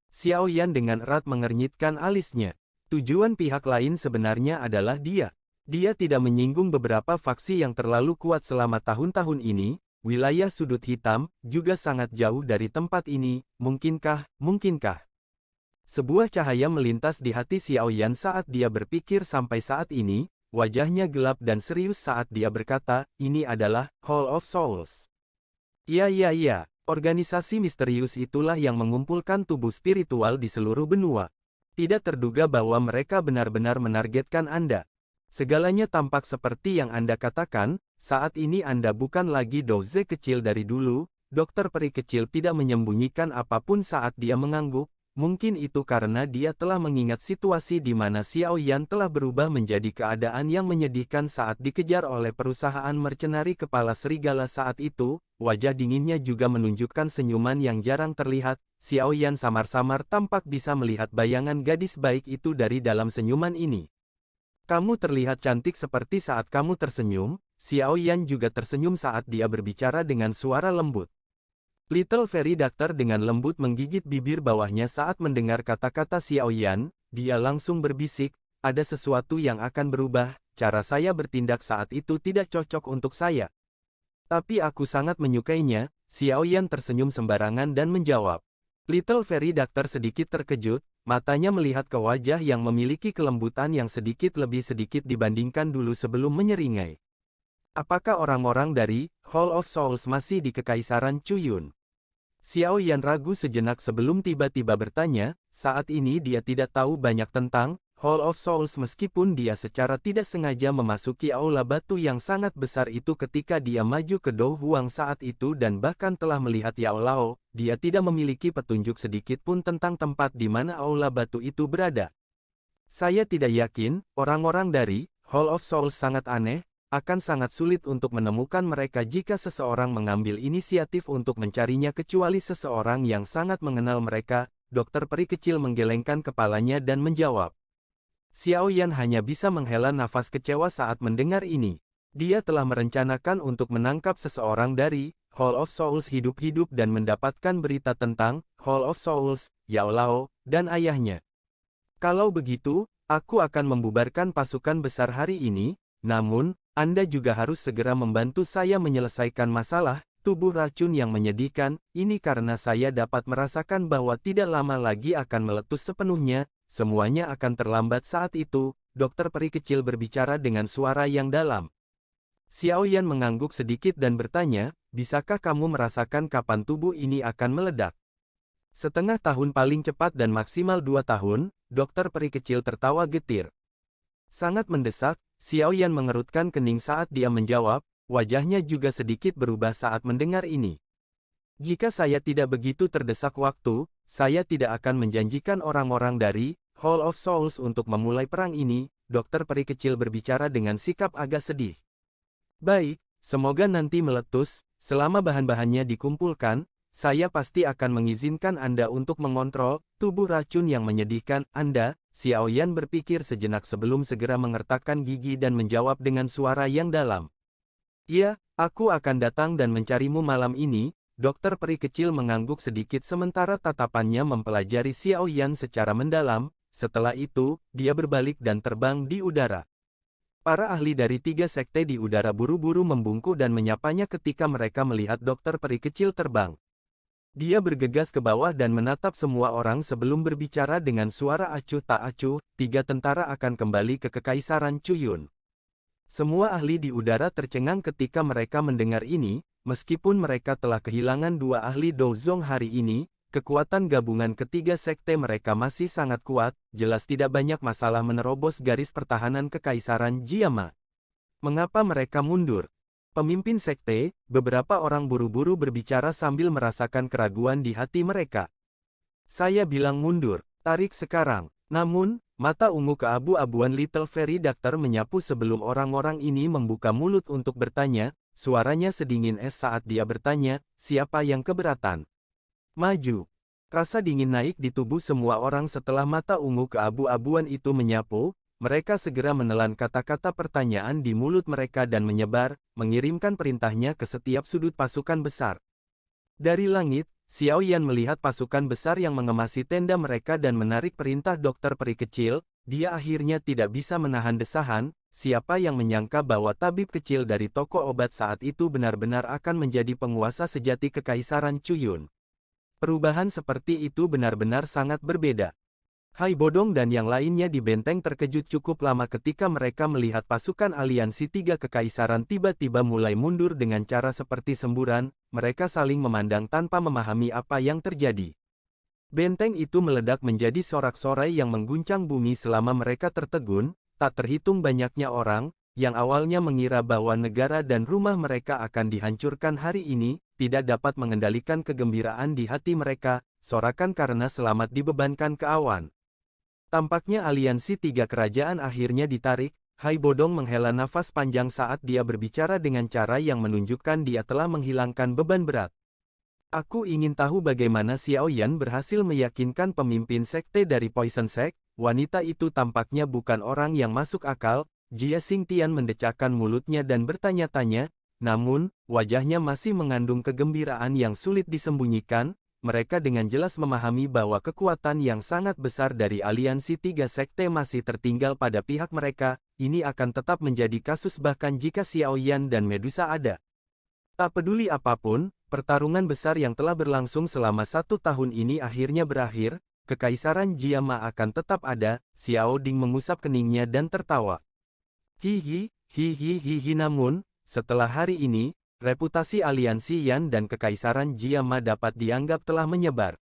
Xiao Yan dengan erat mengernyitkan alisnya. Tujuan pihak lain sebenarnya adalah dia. Dia tidak menyinggung beberapa faksi yang terlalu kuat selama tahun-tahun ini. Wilayah sudut hitam juga sangat jauh dari tempat ini. Mungkinkah? Sebuah cahaya melintas di hati Xiao Yan saat dia berpikir sampai saat ini. Wajahnya gelap dan serius saat dia berkata, ini adalah Hall of Souls. Iya, organisasi misterius itulah yang mengumpulkan tubuh spiritual di seluruh benua. Tidak terduga bahwa mereka benar-benar menargetkan Anda. Segalanya tampak seperti yang Anda katakan, saat ini Anda bukan lagi doze kecil dari dulu. Dokter peri kecil tidak menyembunyikan apapun saat dia mengangguk. Mungkin itu karena dia telah mengingat situasi di mana Xiao Yan telah berubah menjadi keadaan yang menyedihkan saat dikejar oleh perusahaan mercenari kepala serigala saat itu. Wajah dinginnya juga menunjukkan senyuman yang jarang terlihat. Xiao Yan samar-samar tampak bisa melihat bayangan gadis baik itu dari dalam senyuman ini. Kamu terlihat cantik seperti saat kamu tersenyum. Xiao Yan juga tersenyum saat dia berbicara dengan suara lembut. Little Fairy Doctor dengan lembut menggigit bibir bawahnya saat mendengar kata-kata Xiao Yan. Dia langsung berbisik, ada sesuatu yang akan berubah. Cara saya bertindak saat itu tidak cocok untuk saya. Tapi aku sangat menyukainya. Xiao Yan tersenyum sembarangan dan menjawab. Little Fairy Doctor sedikit terkejut, matanya melihat ke wajah yang memiliki kelembutan yang sedikit lebih sedikit dibandingkan dulu sebelum menyeringai. Apakah orang-orang dari Hall of Souls masih di Kekaisaran Chuyun? Xiao Yan ragu sejenak sebelum tiba-tiba bertanya, saat ini dia tidak tahu banyak tentang Hall of Souls meskipun dia secara tidak sengaja memasuki aula batu yang sangat besar itu ketika dia maju ke Do Huang saat itu dan bahkan telah melihat Yao Lao, dia tidak memiliki petunjuk sedikit pun tentang tempat di mana aula batu itu berada. Saya tidak yakin, orang-orang dari Hall of Souls sangat aneh, akan sangat sulit untuk menemukan mereka jika seseorang mengambil inisiatif untuk mencarinya kecuali seseorang yang sangat mengenal mereka. Dokter peri kecil menggelengkan kepalanya dan menjawab. Xiao Yan hanya bisa menghela nafas kecewa saat mendengar ini. Dia telah merencanakan untuk menangkap seseorang dari Hall of Souls hidup-hidup dan mendapatkan berita tentang Hall of Souls, Yao Lao, dan ayahnya. Kalau begitu, aku akan membubarkan pasukan besar hari ini, namun, Anda juga harus segera membantu saya menyelesaikan masalah tubuh racun yang menyedihkan, ini karena saya dapat merasakan bahwa tidak lama lagi akan meletus sepenuhnya. Semuanya akan terlambat saat itu, dokter peri kecil berbicara dengan suara yang dalam. Xiao Yan mengangguk sedikit dan bertanya, bisakah kamu merasakan kapan tubuh ini akan meledak? Setengah tahun paling cepat dan maksimal 2 tahun, dokter peri kecil tertawa getir. Sangat mendesak, Xiao Yan mengerutkan kening saat dia menjawab, wajahnya juga sedikit berubah saat mendengar ini. Jika saya tidak begitu terdesak waktu, saya tidak akan menjanjikan orang-orang dari Hall of Souls untuk memulai perang ini, dokter peri kecil berbicara dengan sikap agak sedih. Baik, semoga nanti meletus, selama bahan-bahannya dikumpulkan, saya pasti akan mengizinkan Anda untuk mengontrol tubuh racun yang menyedihkan Anda. Xiao Yan berpikir sejenak sebelum segera mengertakkan gigi dan menjawab dengan suara yang dalam. Iya, aku akan datang dan mencarimu malam ini. Dokter peri kecil mengangguk sedikit sementara tatapannya mempelajari Xiao Yan secara mendalam, setelah itu, dia berbalik dan terbang di udara. Para ahli dari 3 sekte di udara buru-buru membungkuk dan menyapanya ketika mereka melihat dokter peri kecil terbang. Dia bergegas ke bawah dan menatap semua orang sebelum berbicara dengan suara acuh tak acuh, 3 tentara akan kembali ke Kekaisaran Chuyun. Semua ahli di udara tercengang ketika mereka mendengar ini. Meskipun mereka telah kehilangan 2 ahli Dozong hari ini, kekuatan gabungan ketiga sekte mereka masih sangat kuat, jelas tidak banyak masalah menerobos garis pertahanan Kekaisaran Jiama. Mengapa mereka mundur? Pemimpin sekte, beberapa orang buru-buru berbicara sambil merasakan keraguan di hati mereka. Saya bilang mundur, tarik sekarang. Namun, mata ungu keabu-abuan Little Fairy Doctor menyapu sebelum orang-orang ini membuka mulut untuk bertanya. Suaranya sedingin es saat dia bertanya, siapa yang keberatan? Maju. Rasa dingin naik di tubuh semua orang setelah mata ungu keabu-abuan itu menyapu, mereka segera menelan kata-kata pertanyaan di mulut mereka dan menyebar, mengirimkan perintahnya ke setiap sudut pasukan besar. Dari langit, Xiao Yan melihat pasukan besar yang mengemasi tenda mereka dan menarik perintah dokter peri kecil, dia akhirnya tidak bisa menahan desahan. Siapa yang menyangka bahwa tabib kecil dari toko obat saat itu benar-benar akan menjadi penguasa sejati Kekaisaran Chuyun. Perubahan seperti itu benar-benar sangat berbeda. Hai Bodong dan yang lainnya di benteng terkejut cukup lama ketika mereka melihat pasukan aliansi 3 kekaisaran tiba-tiba mulai mundur dengan cara seperti semburan, mereka saling memandang tanpa memahami apa yang terjadi. Benteng itu meledak menjadi sorak-sorai yang mengguncang bumi selama mereka tertegun. Tak terhitung banyaknya orang, yang awalnya mengira bahwa negara dan rumah mereka akan dihancurkan hari ini, tidak dapat mengendalikan kegembiraan di hati mereka, sorakan karena selamat dibebankan ke awan. Tampaknya aliansi 3 kerajaan akhirnya ditarik, Hai Bodong menghela nafas panjang saat dia berbicara dengan cara yang menunjukkan dia telah menghilangkan beban berat. Aku ingin tahu bagaimana Xiao Yan berhasil meyakinkan pemimpin sekte dari Poison Sect. Wanita itu tampaknya bukan orang yang masuk akal. Jia Xingtian mendecakkan mulutnya dan bertanya-tanya, namun, wajahnya masih mengandung kegembiraan yang sulit disembunyikan. Mereka dengan jelas memahami bahwa kekuatan yang sangat besar dari aliansi 3 sekte masih tertinggal pada pihak mereka. Ini akan tetap menjadi kasus bahkan jika Xiao Yan dan Medusa ada. Tak peduli apapun, pertarungan besar yang telah berlangsung selama 1 tahun ini akhirnya berakhir. Kekaisaran Jiama akan tetap ada. Xiao Ding mengusap keningnya dan tertawa. Hihi, namun, setelah hari ini, reputasi aliansi Yan dan Kekaisaran Jiama dapat dianggap telah menyebar.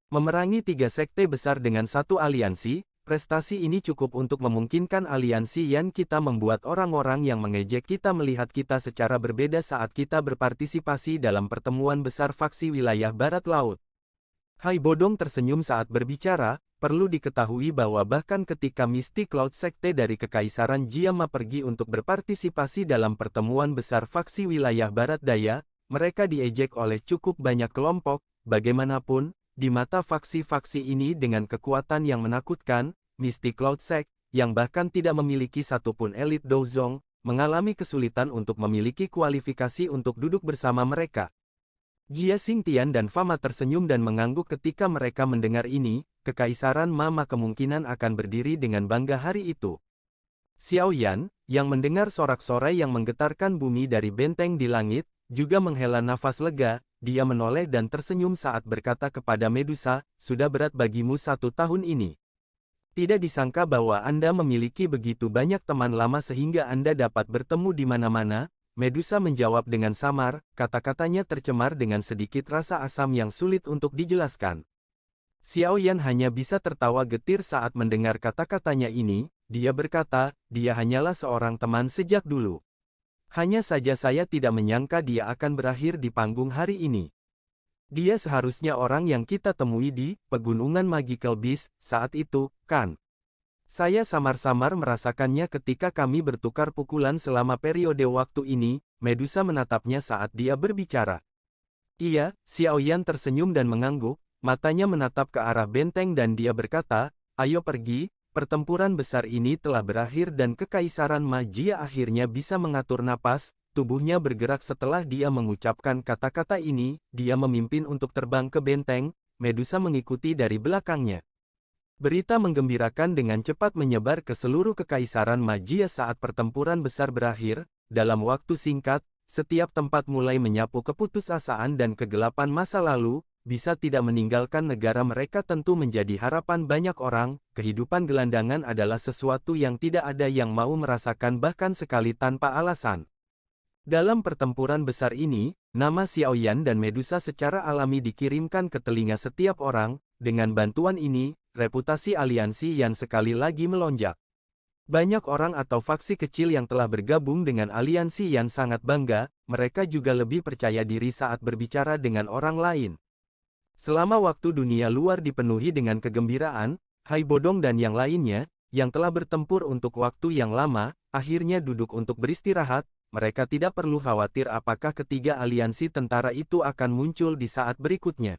Memerangi 3 sekte besar dengan 1 aliansi, Prestasi ini cukup untuk memungkinkan aliansi Yan kita membuat orang-orang yang mengejek kita melihat kita secara berbeda saat kita berpartisipasi dalam pertemuan besar faksi wilayah Barat Laut. Hai Bodong tersenyum saat berbicara, perlu diketahui bahwa bahkan ketika Mystic Cloud Sekte dari Kekaisaran Jiama pergi untuk berpartisipasi dalam pertemuan besar faksi wilayah Barat Daya, mereka diejek oleh cukup banyak kelompok, bagaimanapun, di mata faksi-faksi ini dengan kekuatan yang menakutkan, Mystic Cloud Sect, yang bahkan tidak memiliki satupun elit Douzong, mengalami kesulitan untuk memiliki kualifikasi untuk duduk bersama mereka. Jia Xingtian dan Fama tersenyum dan mengangguk ketika mereka mendengar ini, Kekaisaran Mama kemungkinan akan berdiri dengan bangga hari itu. Xiao Yan, yang mendengar sorak-sorai yang menggetarkan bumi dari benteng di langit, juga menghela nafas lega, dia menoleh dan tersenyum saat berkata kepada Medusa, sudah berat bagimu 1 tahun ini. Tidak disangka bahwa Anda memiliki begitu banyak teman lama sehingga Anda dapat bertemu di mana-mana, Medusa menjawab dengan samar, kata-katanya tercemar dengan sedikit rasa asam yang sulit untuk dijelaskan. Xiao Yan hanya bisa tertawa getir saat mendengar kata-katanya ini, dia berkata, dia hanyalah seorang teman sejak dulu. Hanya saja saya tidak menyangka dia akan berakhir di panggung hari ini. Dia seharusnya orang yang kita temui di Pegunungan Magical Beast saat itu, kan? Saya samar-samar merasakannya ketika kami bertukar pukulan selama periode waktu ini, Medusa menatapnya saat dia berbicara. Iya, Xiao Yan tersenyum dan mengangguk, matanya menatap ke arah benteng dan dia berkata, ayo pergi. Pertempuran besar ini telah berakhir dan Kekaisaran Magia akhirnya bisa mengatur napas, tubuhnya bergerak setelah dia mengucapkan kata-kata ini, dia memimpin untuk terbang ke benteng, Medusa mengikuti dari belakangnya. Berita menggembirakan dengan cepat menyebar ke seluruh Kekaisaran Magia saat pertempuran besar berakhir, dalam waktu singkat, setiap tempat mulai menyapu keputusasaan dan kegelapan masa lalu, bisa tidak meninggalkan negara mereka tentu menjadi harapan banyak orang, kehidupan gelandangan adalah sesuatu yang tidak ada yang mau merasakan bahkan sekali tanpa alasan. Dalam pertempuran besar ini, nama Xiao Yan dan Medusa secara alami dikirimkan ke telinga setiap orang, dengan bantuan ini, reputasi aliansi Yan sekali lagi melonjak. Banyak orang atau faksi kecil yang telah bergabung dengan aliansi Yan sangat bangga, mereka juga lebih percaya diri saat berbicara dengan orang lain. Selama waktu dunia luar dipenuhi dengan kegembiraan, Hai Bodong dan yang lainnya, yang telah bertempur untuk waktu yang lama, akhirnya duduk untuk beristirahat, mereka tidak perlu khawatir apakah ketiga aliansi tentara itu akan muncul di saat berikutnya.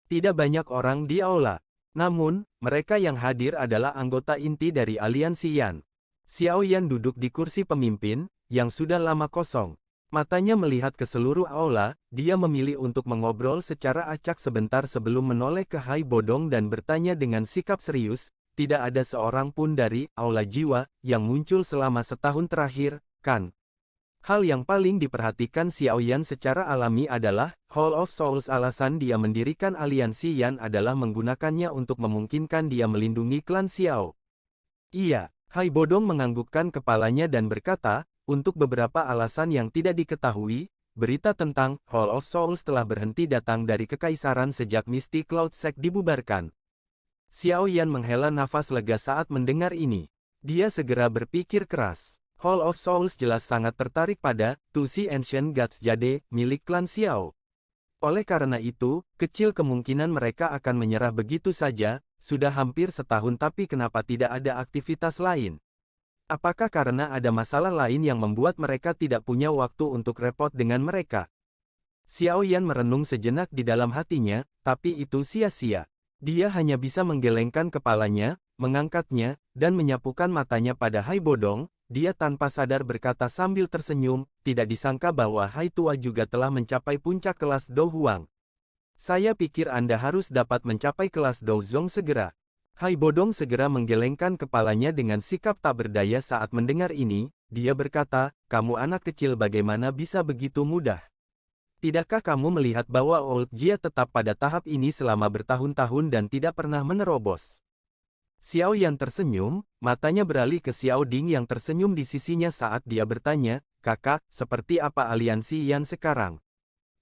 Tidak banyak orang di aula. Namun, mereka yang hadir adalah anggota inti dari aliansi Yan. Xiao Yan duduk di kursi pemimpin, yang sudah lama kosong. Matanya melihat ke seluruh aula, dia memilih untuk mengobrol secara acak sebentar sebelum menoleh ke Hai Bodong dan bertanya dengan sikap serius, tidak ada seorang pun dari aula jiwa yang muncul selama setahun terakhir, kan? Hal yang paling diperhatikan Xiao Yan secara alami adalah, Hall of Souls alasan dia mendirikan aliansi Yan adalah menggunakannya untuk memungkinkan dia melindungi klan Xiao. Iya, Hai Bodong menganggukkan kepalanya dan berkata, untuk beberapa alasan yang tidak diketahui, berita tentang Hall of Souls telah berhenti datang dari Kekaisaran sejak Mystic Cloud Sect dibubarkan. Xiao Yan menghela nafas lega saat mendengar ini. Dia segera berpikir keras. Hall of Souls jelas sangat tertarik pada Tusi Ancient Gods Jade milik klan Xiao. Oleh karena itu, kecil kemungkinan mereka akan menyerah begitu saja, sudah hampir setahun tapi kenapa tidak ada aktivitas lain? Apakah karena ada masalah lain yang membuat mereka tidak punya waktu untuk repot dengan mereka? Xiao Yan merenung sejenak di dalam hatinya, tapi itu sia-sia. Dia hanya bisa menggelengkan kepalanya, mengangkatnya, dan menyapukan matanya pada Hai Bodong. Dia tanpa sadar berkata sambil tersenyum, tidak disangka bahwa Hai Tua juga telah mencapai puncak kelas Do Huang. Saya pikir Anda harus dapat mencapai kelas Do Zong segera. Hai Bodong segera menggelengkan kepalanya dengan sikap tak berdaya saat mendengar ini, dia berkata, kamu anak kecil bagaimana bisa begitu mudah? Tidakkah kamu melihat bahwa Old Jia tetap pada tahap ini selama bertahun-tahun dan tidak pernah menerobos? Xiao Yan tersenyum, matanya beralih ke Xiao Ding yang tersenyum di sisinya saat dia bertanya, kakak, seperti apa aliansi Yan sekarang?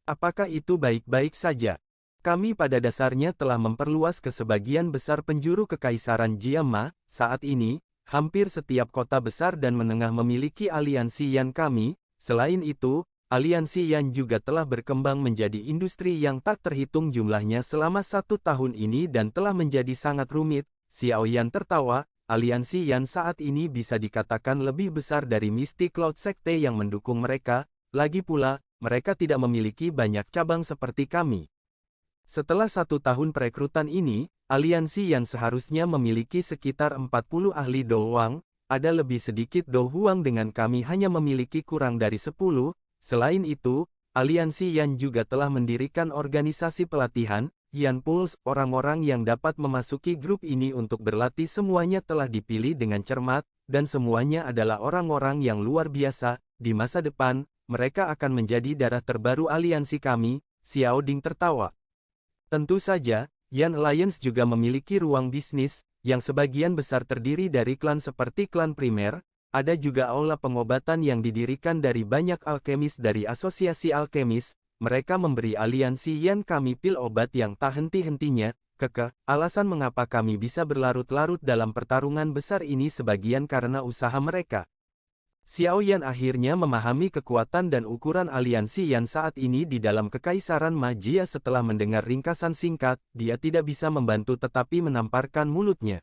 Apakah itu baik-baik saja? Kami pada dasarnya telah memperluas ke sebagian besar penjuru Kekaisaran Jiama. Saat ini, hampir setiap kota besar dan menengah memiliki aliansi Yan kami. Selain itu, aliansi Yan juga telah berkembang menjadi industri yang tak terhitung jumlahnya selama 1 tahun ini dan telah menjadi sangat rumit. Xiao Yan tertawa, aliansi Yan saat ini bisa dikatakan lebih besar dari Mystic Cloud Sekte yang mendukung mereka. Lagi pula, mereka tidak memiliki banyak cabang seperti kami. Setelah 1 tahun perekrutan ini, aliansi Yan seharusnya memiliki sekitar 40 ahli dohuang, ada lebih sedikit dohuang dengan kami hanya memiliki kurang dari 10. Selain itu, aliansi Yan juga telah mendirikan organisasi pelatihan, Yan Pulse. Orang-orang yang dapat memasuki grup ini untuk berlatih semuanya telah dipilih dengan cermat, dan semuanya adalah orang-orang yang luar biasa. Di masa depan, mereka akan menjadi darah terbaru aliansi kami. Xiao Ding tertawa. Tentu saja, Yan Alliance juga memiliki ruang bisnis, yang sebagian besar terdiri dari klan seperti klan primer. Ada juga aula pengobatan yang didirikan dari banyak alkemis dari asosiasi alkemis. Mereka memberi aliansi Yan kami pil obat yang tak henti-hentinya. Alasan mengapa kami bisa berlarut-larut dalam pertarungan besar ini sebagian karena usaha mereka. Xiao Yan akhirnya memahami kekuatan dan ukuran aliansi Yan saat ini di dalam Kekaisaran Magia. Setelah mendengar ringkasan singkat, dia tidak bisa membantu tetapi menamparkan mulutnya.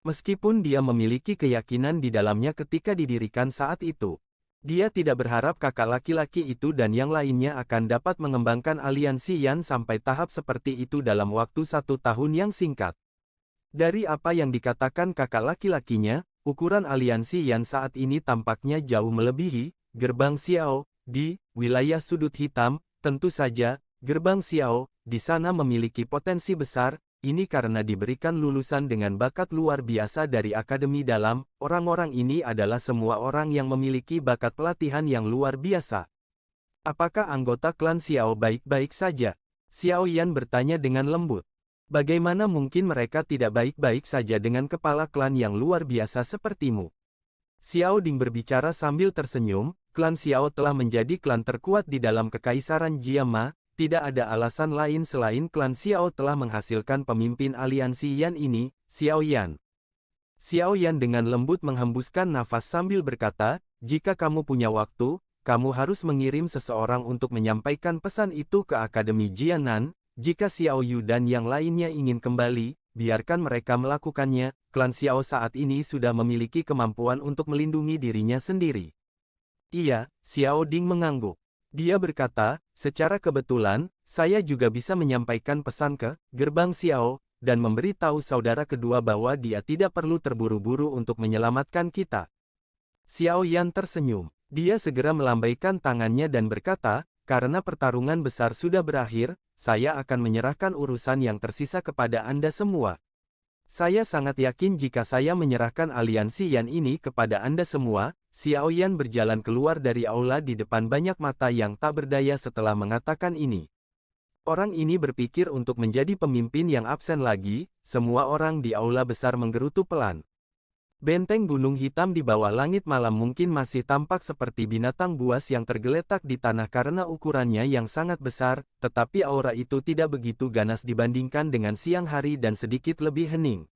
Meskipun dia memiliki keyakinan di dalamnya ketika didirikan saat itu, dia tidak berharap kakak laki-laki itu dan yang lainnya akan dapat mengembangkan aliansi Yan sampai tahap seperti itu dalam waktu 1 tahun yang singkat. Dari apa yang dikatakan kakak laki-lakinya, ukuran aliansi Yan saat ini tampaknya jauh melebihi gerbang Xiao di wilayah sudut hitam. Tentu saja, gerbang Xiao di sana memiliki potensi besar. Ini karena diberikan lulusan dengan bakat luar biasa dari Akademi Dalam. Orang-orang ini adalah semua orang yang memiliki bakat pelatihan yang luar biasa. Apakah anggota klan Xiao baik-baik saja? Xiao Yan bertanya dengan lembut. Bagaimana mungkin mereka tidak baik-baik saja dengan kepala klan yang luar biasa sepertimu? Xiao Ding berbicara sambil tersenyum. Klan Xiao telah menjadi klan terkuat di dalam Kekaisaran Jiama. Tidak ada alasan lain selain klan Xiao telah menghasilkan pemimpin aliansi Yan ini, Xiao Yan. Xiao Yan dengan lembut menghembuskan nafas sambil berkata, jika kamu punya waktu, kamu harus mengirim seseorang untuk menyampaikan pesan itu ke Akademi Jianan. Jika Xiao Yu dan yang lainnya ingin kembali, biarkan mereka melakukannya. Klan Xiao saat ini sudah memiliki kemampuan untuk melindungi dirinya sendiri. Iya, Xiao Ding mengangguk. Dia berkata, secara kebetulan, saya juga bisa menyampaikan pesan ke gerbang Xiao, dan memberitahu saudara kedua bahwa dia tidak perlu terburu-buru untuk menyelamatkan kita. Xiao Yan tersenyum. Dia segera melambaikan tangannya dan berkata, karena pertarungan besar sudah berakhir, saya akan menyerahkan urusan yang tersisa kepada Anda semua. Saya sangat yakin jika saya menyerahkan aliansi Yan ini kepada Anda semua. Xiao Yan berjalan keluar dari aula di depan banyak mata yang tak berdaya setelah mengatakan ini. Orang ini berpikir untuk menjadi pemimpin yang absen lagi. Semua orang di aula besar menggerutu pelan. Benteng gunung hitam di bawah langit malam mungkin masih tampak seperti binatang buas yang tergeletak di tanah karena ukurannya yang sangat besar, tetapi aura itu tidak begitu ganas dibandingkan dengan siang hari dan sedikit lebih hening.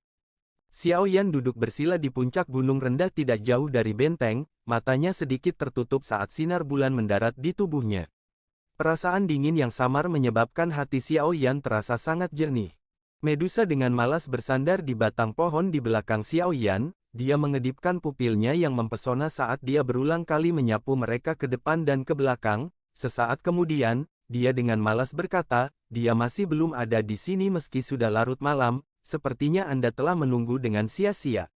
Xiao Yan duduk bersila di puncak gunung rendah tidak jauh dari benteng, matanya sedikit tertutup saat sinar bulan mendarat di tubuhnya. Perasaan dingin yang samar menyebabkan hati Xiao Yan terasa sangat jernih. Medusa dengan malas bersandar di batang pohon di belakang Xiao Yan. Dia mengedipkan pupilnya yang mempesona saat dia berulang kali menyapu mereka ke depan dan ke belakang. Sesaat kemudian, dia dengan malas berkata, dia masih belum ada di sini meski sudah larut malam, sepertinya Anda telah menunggu dengan sia-sia.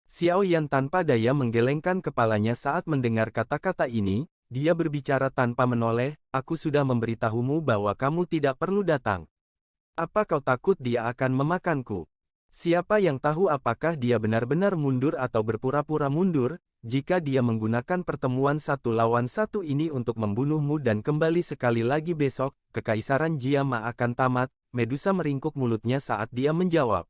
Xiao Yan tanpa daya menggelengkan kepalanya saat mendengar kata-kata ini. Dia berbicara tanpa menoleh, aku sudah memberitahumu bahwa kamu tidak perlu datang. Apa kau takut dia akan memakanku? Siapa yang tahu apakah dia benar-benar mundur atau berpura-pura mundur? Jika dia menggunakan pertemuan 1 lawan 1 ini untuk membunuhmu dan kembali sekali lagi besok, Kekaisaran Jiama akan tamat. Medusa meringkuk mulutnya saat dia menjawab.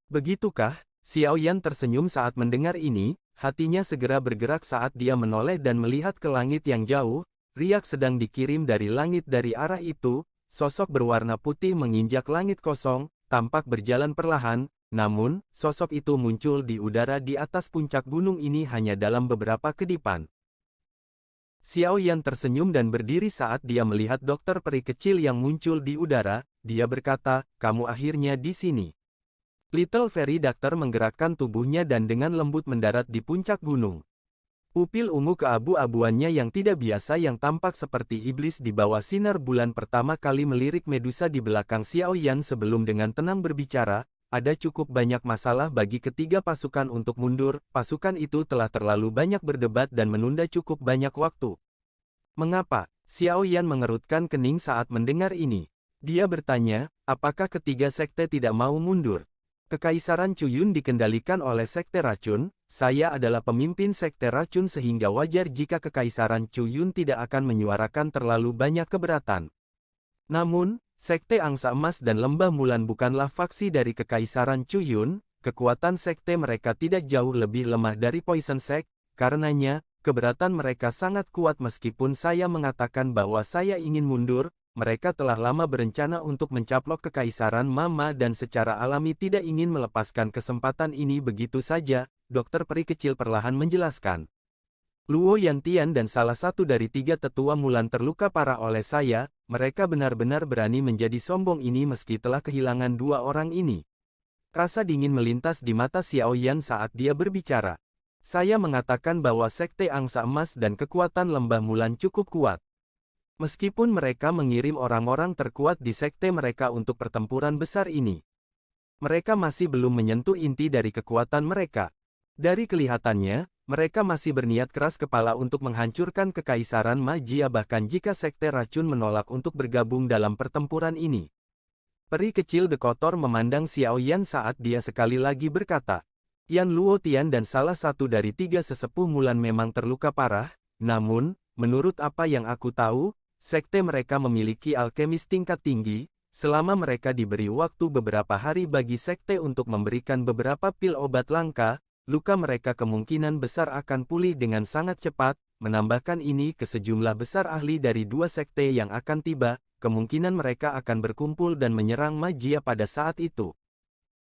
Begitukah? Xiao Yan tersenyum saat mendengar ini, hatinya segera bergerak saat dia menoleh dan melihat ke langit yang jauh. Riak sedang dikirim dari langit dari arah itu. sosok berwarna putih menginjak langit kosong, tampak berjalan perlahan, namun, sosok itu muncul di udara di atas puncak gunung ini hanya dalam beberapa kedipan. Xiao Yan tersenyum dan berdiri saat dia melihat dokter peri kecil yang muncul di udara. Dia berkata, "Kamu akhirnya di sini." Little Fairy Doctor menggerakkan tubuhnya dan dengan lembut mendarat di puncak gunung. Pupil ungu keabu-abuannya yang tidak biasa yang tampak seperti iblis di bawah sinar bulan pertama kali melirik Medusa di belakang Xiao Yan sebelum dengan tenang berbicara, "Ada cukup banyak masalah bagi ketiga pasukan untuk mundur, pasukan itu telah terlalu banyak berdebat dan menunda cukup banyak waktu." "Mengapa?" Xiao Yan mengerutkan kening saat mendengar ini. Dia bertanya, apakah ketiga sekte tidak mau mundur? Kekaisaran Cuyun dikendalikan oleh sekte racun, saya adalah pemimpin sekte racun sehingga wajar jika kekaisaran Cuyun tidak akan menyuarakan terlalu banyak keberatan. Namun, sekte Angsa Emas dan Lembah Mulan bukanlah faksi dari kekaisaran Cuyun, kekuatan sekte mereka tidak jauh lebih lemah dari Poison Sect, karenanya, keberatan mereka sangat kuat meskipun saya mengatakan bahwa saya ingin mundur. Mereka telah lama berencana untuk mencaplok kekaisaran Mama dan secara alami tidak ingin melepaskan kesempatan ini begitu saja, dokter peri kecil perlahan menjelaskan. Luo Yantian dan salah satu dari tiga tetua Mulan terluka parah oleh saya, mereka benar-benar berani menjadi sombong ini meski telah kehilangan dua orang ini. Rasa dingin melintas di mata Xiao Yan saat dia berbicara. Saya mengatakan bahwa sekte Angsa Emas dan kekuatan Lembah Mulan cukup kuat. Meskipun mereka mengirim orang-orang terkuat di sekte mereka untuk pertempuran besar ini, mereka masih belum menyentuh inti dari kekuatan mereka. Dari kelihatannya, mereka masih berniat keras kepala untuk menghancurkan kekaisaran magia bahkan jika sekte racun menolak untuk bergabung dalam pertempuran ini. Peri kecil Dekotor memandang Xiao Yan saat dia sekali lagi berkata, "Yan Luo Tian dan salah satu dari tiga sesepuh Mulan memang terluka parah, namun, menurut apa yang aku tahu, sekte mereka memiliki alkemis tingkat tinggi, selama mereka diberi waktu beberapa hari bagi sekte untuk memberikan beberapa pil obat langka, luka mereka kemungkinan besar akan pulih dengan sangat cepat." Menambahkan ini ke sejumlah besar ahli dari dua sekte yang akan tiba, kemungkinan mereka akan berkumpul dan menyerang magia pada saat itu.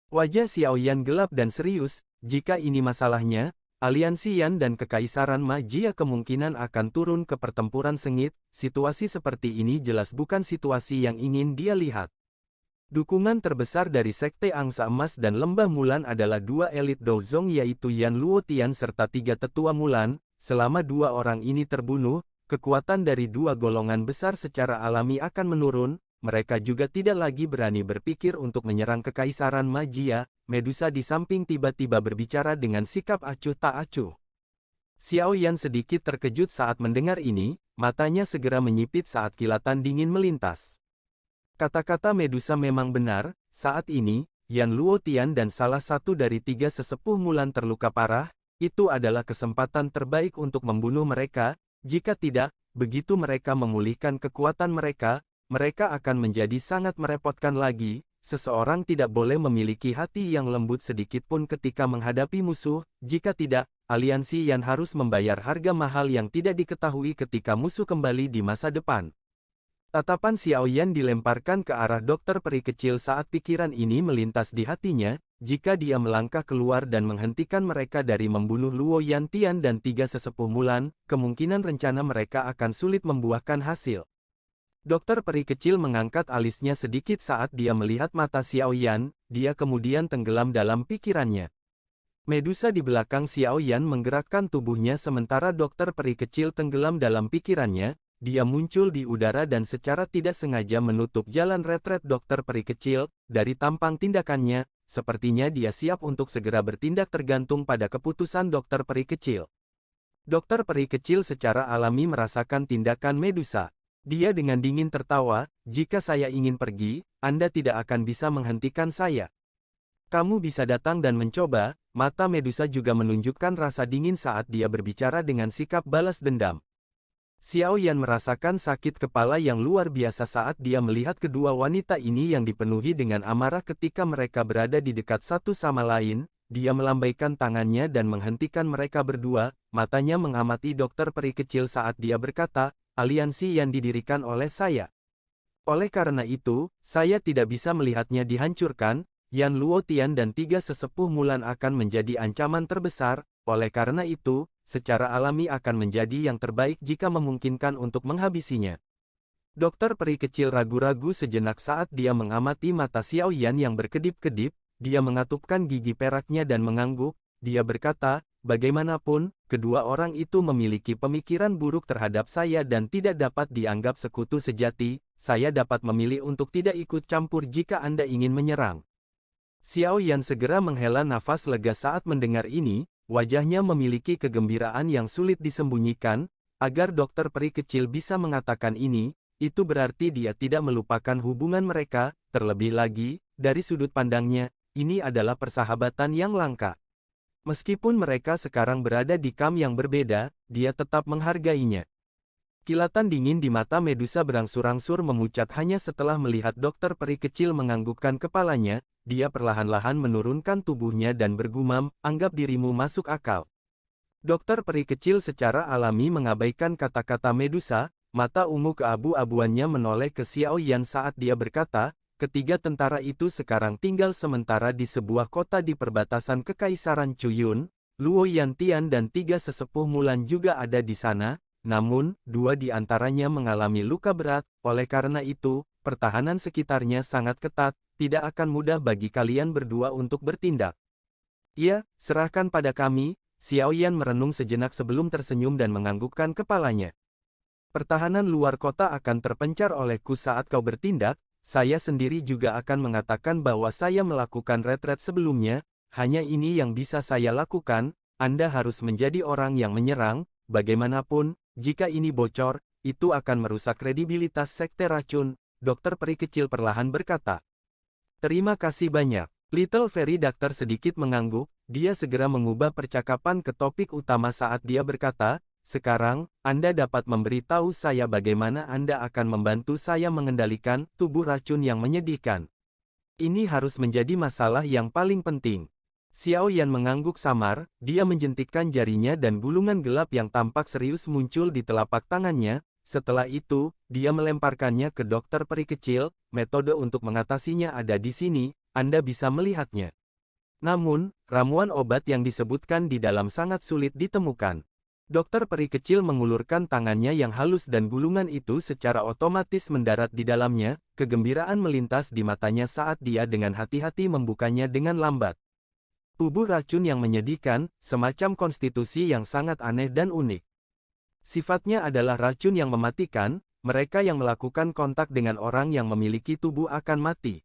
Wajah Xiao Yan gelap dan serius, jika ini masalahnya, Aliansi Yan dan Kekaisaran Magia kemungkinan akan turun ke pertempuran sengit. Situasi seperti ini jelas bukan situasi yang ingin dia lihat. Dukungan terbesar dari Sekte Angsa Emas dan Lembah Mulan adalah dua elit Douzong yaitu Yan Luo Tian serta tiga tetua Mulan. Selama dua orang ini terbunuh, kekuatan dari dua golongan besar secara alami akan menurun. Mereka juga tidak lagi berani berpikir untuk menyerang Kekaisaran Magia. Medusa di samping tiba-tiba berbicara dengan sikap acuh tak acuh. Xiao Yan sedikit terkejut saat mendengar ini, matanya segera menyipit saat kilatan dingin melintas. Kata-kata Medusa memang benar, saat ini, Yan Luo Tian dan salah satu dari tiga sesepuh Mulan terluka parah, itu adalah kesempatan terbaik untuk membunuh mereka. Jika tidak, begitu mereka memulihkan kekuatan mereka, mereka akan menjadi sangat merepotkan lagi. Seseorang tidak boleh memiliki hati yang lembut sedikit pun ketika menghadapi musuh, jika tidak, aliansi Yan harus membayar harga mahal yang tidak diketahui ketika musuh kembali di masa depan. Tatapan Xiao Yan dilemparkan ke arah dokter peri kecil saat pikiran ini melintas di hatinya, jika dia melangkah keluar dan menghentikan mereka dari membunuh Luo Yantian dan tiga sesepuh Mulan, kemungkinan rencana mereka akan sulit membuahkan hasil. Dokter peri kecil mengangkat alisnya sedikit saat dia melihat mata Xiao Yan, dia kemudian tenggelam dalam pikirannya. Medusa di belakang Xiao Yan menggerakkan tubuhnya sementara dokter peri kecil tenggelam dalam pikirannya, dia muncul di udara dan secara tidak sengaja menutup jalan retret dokter peri kecil. Dari tampang tindakannya, sepertinya dia siap untuk segera bertindak tergantung pada keputusan dokter peri kecil. Dokter peri kecil secara alami merasakan tindakan Medusa. Dia dengan dingin tertawa, "Jika saya ingin pergi, Anda tidak akan bisa menghentikan saya. Kamu bisa datang dan mencoba." Mata Medusa juga menunjukkan rasa dingin saat dia berbicara dengan sikap balas dendam. Xiao Yan merasakan sakit kepala yang luar biasa saat dia melihat kedua wanita ini yang dipenuhi dengan amarah ketika mereka berada di dekat satu sama lain. Dia melambaikan tangannya dan menghentikan mereka berdua, matanya mengamati dokter peri kecil saat dia berkata, "Aliansi yang didirikan oleh saya. Oleh karena itu, saya tidak bisa melihatnya dihancurkan. Yan Luotian dan 3 sesepuh Mulan akan menjadi ancaman terbesar, oleh karena itu, secara alami akan menjadi yang terbaik jika memungkinkan untuk menghabisinya. Dokter peri kecil ragu-ragu sejenak saat dia mengamati mata Xiao Yan yang berkedip-kedip, dia mengatupkan gigi peraknya dan mengangguk, dia berkata, bagaimanapun, kedua orang itu memiliki pemikiran buruk terhadap saya dan tidak dapat dianggap sekutu sejati, saya dapat memilih untuk tidak ikut campur jika Anda ingin menyerang. Xiao Yan segera menghela nafas lega saat mendengar ini, wajahnya memiliki kegembiraan yang sulit disembunyikan, agar dokter peri kecil bisa mengatakan ini, itu berarti dia tidak melupakan hubungan mereka, terlebih lagi, dari sudut pandangnya, ini adalah persahabatan yang langka. Meskipun mereka sekarang berada di kamp yang berbeda, dia tetap menghargainya. Kilatan dingin di mata Medusa berangsur-angsur memucat hanya setelah melihat dokter peri kecil menganggukkan kepalanya, dia perlahan-lahan menurunkan tubuhnya dan bergumam, anggap dirimu masuk akal. Dokter peri kecil secara alami mengabaikan kata-kata Medusa, mata ungu keabu-abuannya menoleh ke Xiao Yan saat dia berkata, ketiga tentara itu sekarang tinggal sementara di sebuah kota di perbatasan Kekaisaran Chuyun, Luo Yantian dan 3 sesepuh Mulan juga ada di sana, namun, 2 di antaranya mengalami luka berat, oleh karena itu, pertahanan sekitarnya sangat ketat, tidak akan mudah bagi kalian berdua untuk bertindak. Ya, serahkan pada kami, Xiao Yan merenung sejenak sebelum tersenyum dan menganggukkan kepalanya. Pertahanan luar kota akan terpencar olehku saat kau bertindak, saya sendiri juga akan mengatakan bahwa saya melakukan retret sebelumnya, hanya ini yang bisa saya lakukan, Anda harus menjadi orang yang menyerang, bagaimanapun, jika ini bocor, itu akan merusak kredibilitas sekte racun, dokter peri kecil perlahan berkata. Terima kasih banyak. Little Fairy Doctor sedikit mengangguk, dia segera mengubah percakapan ke topik utama saat dia berkata, sekarang, Anda dapat memberitahu saya bagaimana Anda akan membantu saya mengendalikan tubuh racun yang menyedihkan. Ini harus menjadi masalah yang paling penting. Xiao Yan mengangguk samar, dia menjentikkan jarinya dan gulungan gelap yang tampak serius muncul di telapak tangannya, setelah itu, dia melemparkannya ke dokter peri kecil, metode untuk mengatasinya ada di sini, Anda bisa melihatnya. Namun, ramuan obat yang disebutkan di dalam sangat sulit ditemukan. Dokter peri kecil mengulurkan tangannya yang halus dan gulungan itu secara otomatis mendarat di dalamnya, kegembiraan melintas di matanya saat dia dengan hati-hati membukanya dengan lambat. Tubuh racun yang menyedihkan, semacam konstitusi yang sangat aneh dan unik. Sifatnya adalah racun yang mematikan, mereka yang melakukan kontak dengan orang yang memiliki tubuh akan mati.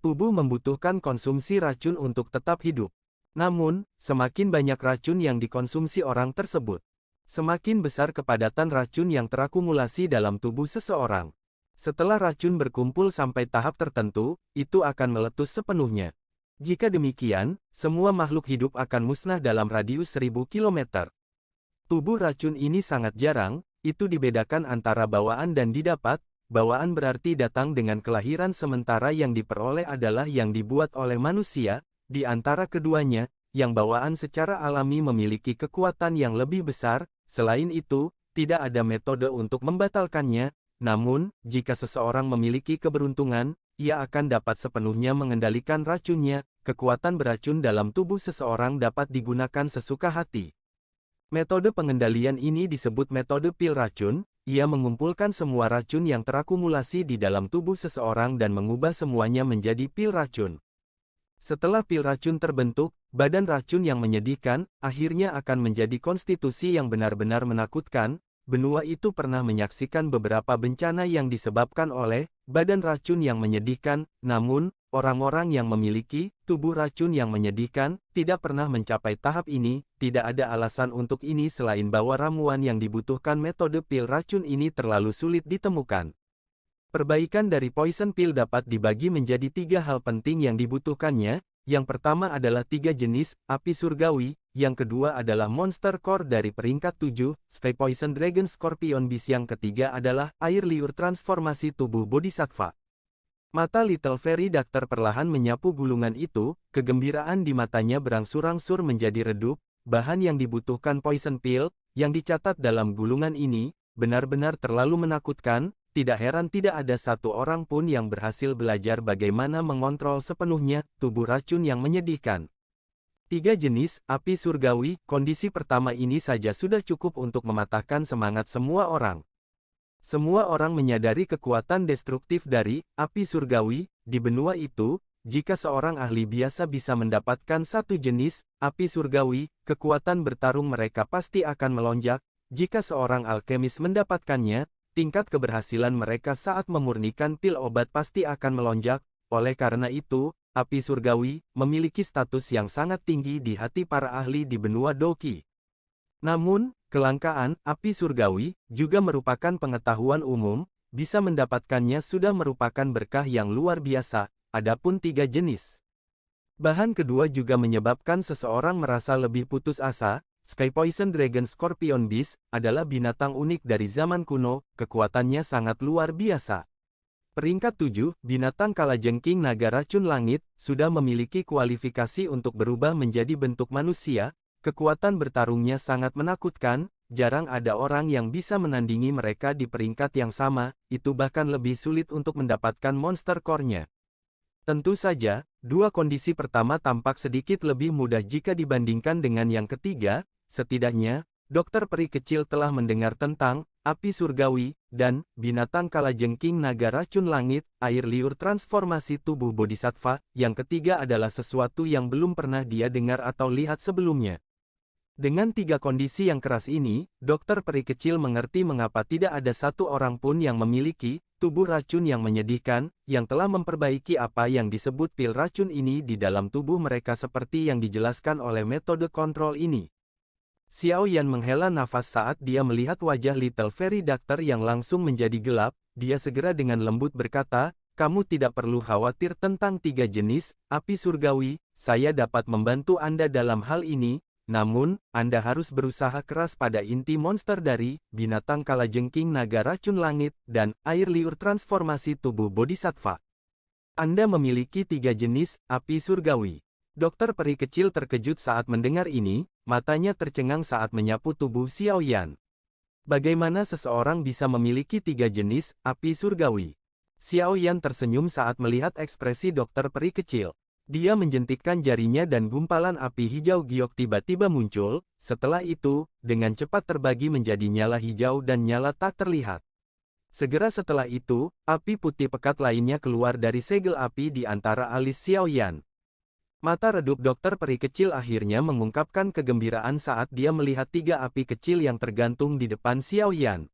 Tubuh membutuhkan konsumsi racun untuk tetap hidup. Namun, semakin banyak racun yang dikonsumsi orang tersebut, semakin besar kepadatan racun yang terakumulasi dalam tubuh seseorang. Setelah racun berkumpul sampai tahap tertentu, itu akan meletus sepenuhnya. Jika demikian, semua makhluk hidup akan musnah dalam radius 1000 km. Tubuh racun ini sangat jarang, itu dibedakan antara bawaan dan didapat. Bawaan berarti datang dengan kelahiran sementara yang diperoleh adalah yang dibuat oleh manusia, di antara keduanya, yang bawaan secara alami memiliki kekuatan yang lebih besar, selain itu, tidak ada metode untuk membatalkannya, namun, jika seseorang memiliki keberuntungan, ia akan dapat sepenuhnya mengendalikan racunnya, kekuatan beracun dalam tubuh seseorang dapat digunakan sesuka hati. Metode pengendalian ini disebut metode pil racun, ia mengumpulkan semua racun yang terakumulasi di dalam tubuh seseorang dan mengubah semuanya menjadi pil racun. Setelah pil racun terbentuk, badan racun yang menyedihkan, akhirnya akan menjadi konstitusi yang benar-benar menakutkan. Benua itu pernah menyaksikan beberapa bencana yang disebabkan oleh badan racun yang menyedihkan, namun, orang-orang yang memiliki tubuh racun yang menyedihkan tidak pernah mencapai tahap ini, tidak ada alasan untuk ini selain bahwa ramuan yang dibutuhkan metode pil racun ini terlalu sulit ditemukan. Perbaikan dari poison pill dapat dibagi menjadi 3 hal penting yang dibutuhkannya. Yang pertama adalah 3 jenis api surgawi, yang kedua adalah monster core dari peringkat 7, Sky Poison Dragon Scorpion Beast, yang ketiga adalah air liur transformasi tubuh bodhisattva. Mata Little Fairy Doctor perlahan menyapu gulungan itu, kegembiraan di matanya berangsur-angsur menjadi redup, bahan yang dibutuhkan poison pill, yang dicatat dalam gulungan ini, benar-benar terlalu menakutkan, tidak heran tidak ada satu orang pun yang berhasil belajar bagaimana mengontrol sepenuhnya tubuh racun yang menyedihkan. 3 jenis api surgawi, kondisi pertama ini saja sudah cukup untuk mematahkan semangat semua orang. Semua orang menyadari kekuatan destruktif dari api surgawi di benua itu. Jika seorang ahli biasa bisa mendapatkan satu jenis api surgawi, kekuatan bertarung mereka pasti akan melonjak. Jika seorang alkemis mendapatkannya, tingkat keberhasilan mereka saat memurnikan pil obat pasti akan melonjak. Oleh karena itu, api surgawi memiliki status yang sangat tinggi di hati para ahli di benua Doki. Namun, kelangkaan api surgawi juga merupakan pengetahuan umum, bisa mendapatkannya sudah merupakan berkah yang luar biasa. Adapun 3 jenis bahan kedua juga menyebabkan seseorang merasa lebih putus asa. Sky Poison Dragon Scorpion Beast adalah binatang unik dari zaman kuno, kekuatannya sangat luar biasa. Peringkat 7, binatang kalajengking naga racun langit, sudah memiliki kualifikasi untuk berubah menjadi bentuk manusia, kekuatan bertarungnya sangat menakutkan, jarang ada orang yang bisa menandingi mereka di peringkat yang sama, itu bahkan lebih sulit untuk mendapatkan monster core-nya. Tentu saja, 2 kondisi pertama tampak sedikit lebih mudah jika dibandingkan dengan yang ketiga. Setidaknya, dokter peri kecil telah mendengar tentang api surgawi dan binatang kalajengking naga racun langit, air liur transformasi tubuh bodhisattva. Yang ketiga adalah sesuatu yang belum pernah dia dengar atau lihat sebelumnya. Dengan 3 kondisi yang keras ini, dokter peri kecil mengerti mengapa tidak ada satu orang pun yang memiliki tubuh racun yang menyedihkan, yang telah memperbaiki apa yang disebut pil racun ini di dalam tubuh mereka seperti yang dijelaskan oleh metode kontrol ini. Xiao Yan menghela nafas saat dia melihat wajah Little Fairy Doctor yang langsung menjadi gelap. Dia segera dengan lembut berkata, "Kamu tidak perlu khawatir tentang 3 jenis api surgawi, saya dapat membantu Anda dalam hal ini, namun, Anda harus berusaha keras pada inti monster dari binatang kalajengking naga racun langit dan air liur transformasi tubuh bodhisattva. Anda memiliki 3 jenis api surgawi." Dokter peri kecil terkejut saat mendengar ini, matanya tercengang saat menyapu tubuh Xiao Yan. Bagaimana seseorang bisa memiliki 3 jenis api surgawi? Xiao Yan tersenyum saat melihat ekspresi dokter peri kecil. Dia menjentikkan jarinya dan gumpalan api hijau giok tiba-tiba muncul. Setelah itu, dengan cepat terbagi menjadi nyala hijau dan nyala tak terlihat. Segera setelah itu, api putih pekat lainnya keluar dari segel api di antara alis Xiao Yan. Mata redup dokter peri kecil akhirnya mengungkapkan kegembiraan saat dia melihat 3 api kecil yang tergantung di depan Xiao Yan.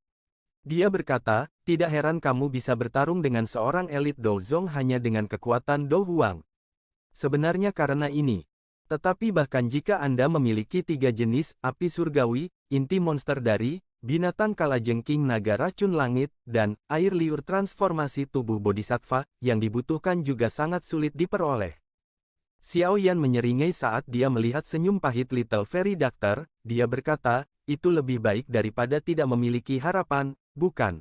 Dia berkata, "Tidak heran kamu bisa bertarung dengan seorang elit Douzong hanya dengan kekuatan Do Huang. Sebenarnya karena ini. Tetapi bahkan jika Anda memiliki 3 jenis api surgawi, inti monster dari binatang kalajengking naga racun langit dan air liur transformasi tubuh bodhisattva, yang dibutuhkan juga sangat sulit diperoleh." Xiao Yan menyeringai saat dia melihat senyum pahit Little Fairy Doctor. Dia berkata, "Itu lebih baik daripada tidak memiliki harapan, bukan?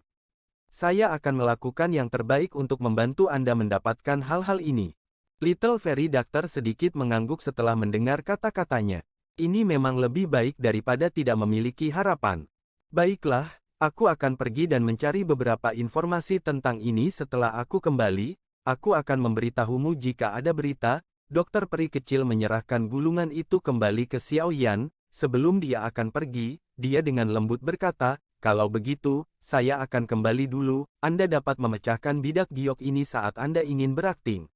Saya akan melakukan yang terbaik untuk membantu Anda mendapatkan hal-hal ini." Little Fairy Doctor sedikit mengangguk setelah mendengar kata-katanya. Ini memang lebih baik daripada tidak memiliki harapan. "Baiklah, aku akan pergi dan mencari beberapa informasi tentang ini setelah aku kembali. Aku akan memberitahumu jika ada berita." Dokter peri kecil menyerahkan gulungan itu kembali ke Xiao Yan. Sebelum dia akan pergi, dia dengan lembut berkata, "Kalau begitu, saya akan kembali dulu. Anda dapat memecahkan bidak giok ini saat Anda ingin berakting.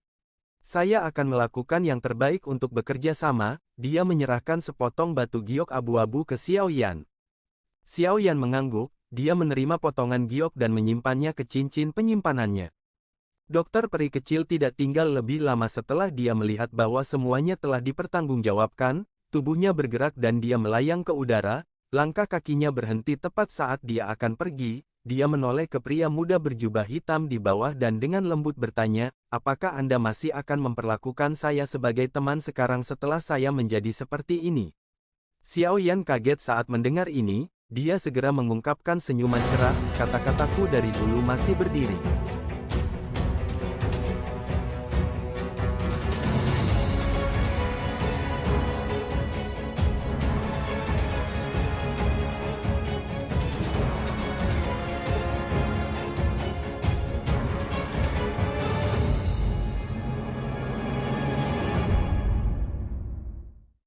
Saya akan melakukan yang terbaik untuk bekerja sama." Dia menyerahkan sepotong batu giok abu-abu ke Xiao Yan. Xiao Yan mengangguk, dia menerima potongan giok dan menyimpannya ke cincin penyimpanannya. Dokter peri kecil tidak tinggal lebih lama setelah dia melihat bahwa semuanya telah dipertanggungjawabkan. Tubuhnya bergerak dan dia melayang ke udara. Langkah kakinya berhenti tepat saat dia akan pergi. Dia menoleh ke pria muda berjubah hitam di bawah dan dengan lembut bertanya, "Apakah Anda masih akan memperlakukan saya sebagai teman sekarang setelah saya menjadi seperti ini?" Xiao Yan kaget saat mendengar ini. Dia segera mengungkapkan senyuman cerah, "Kata-kataku dari dulu masih berdiri.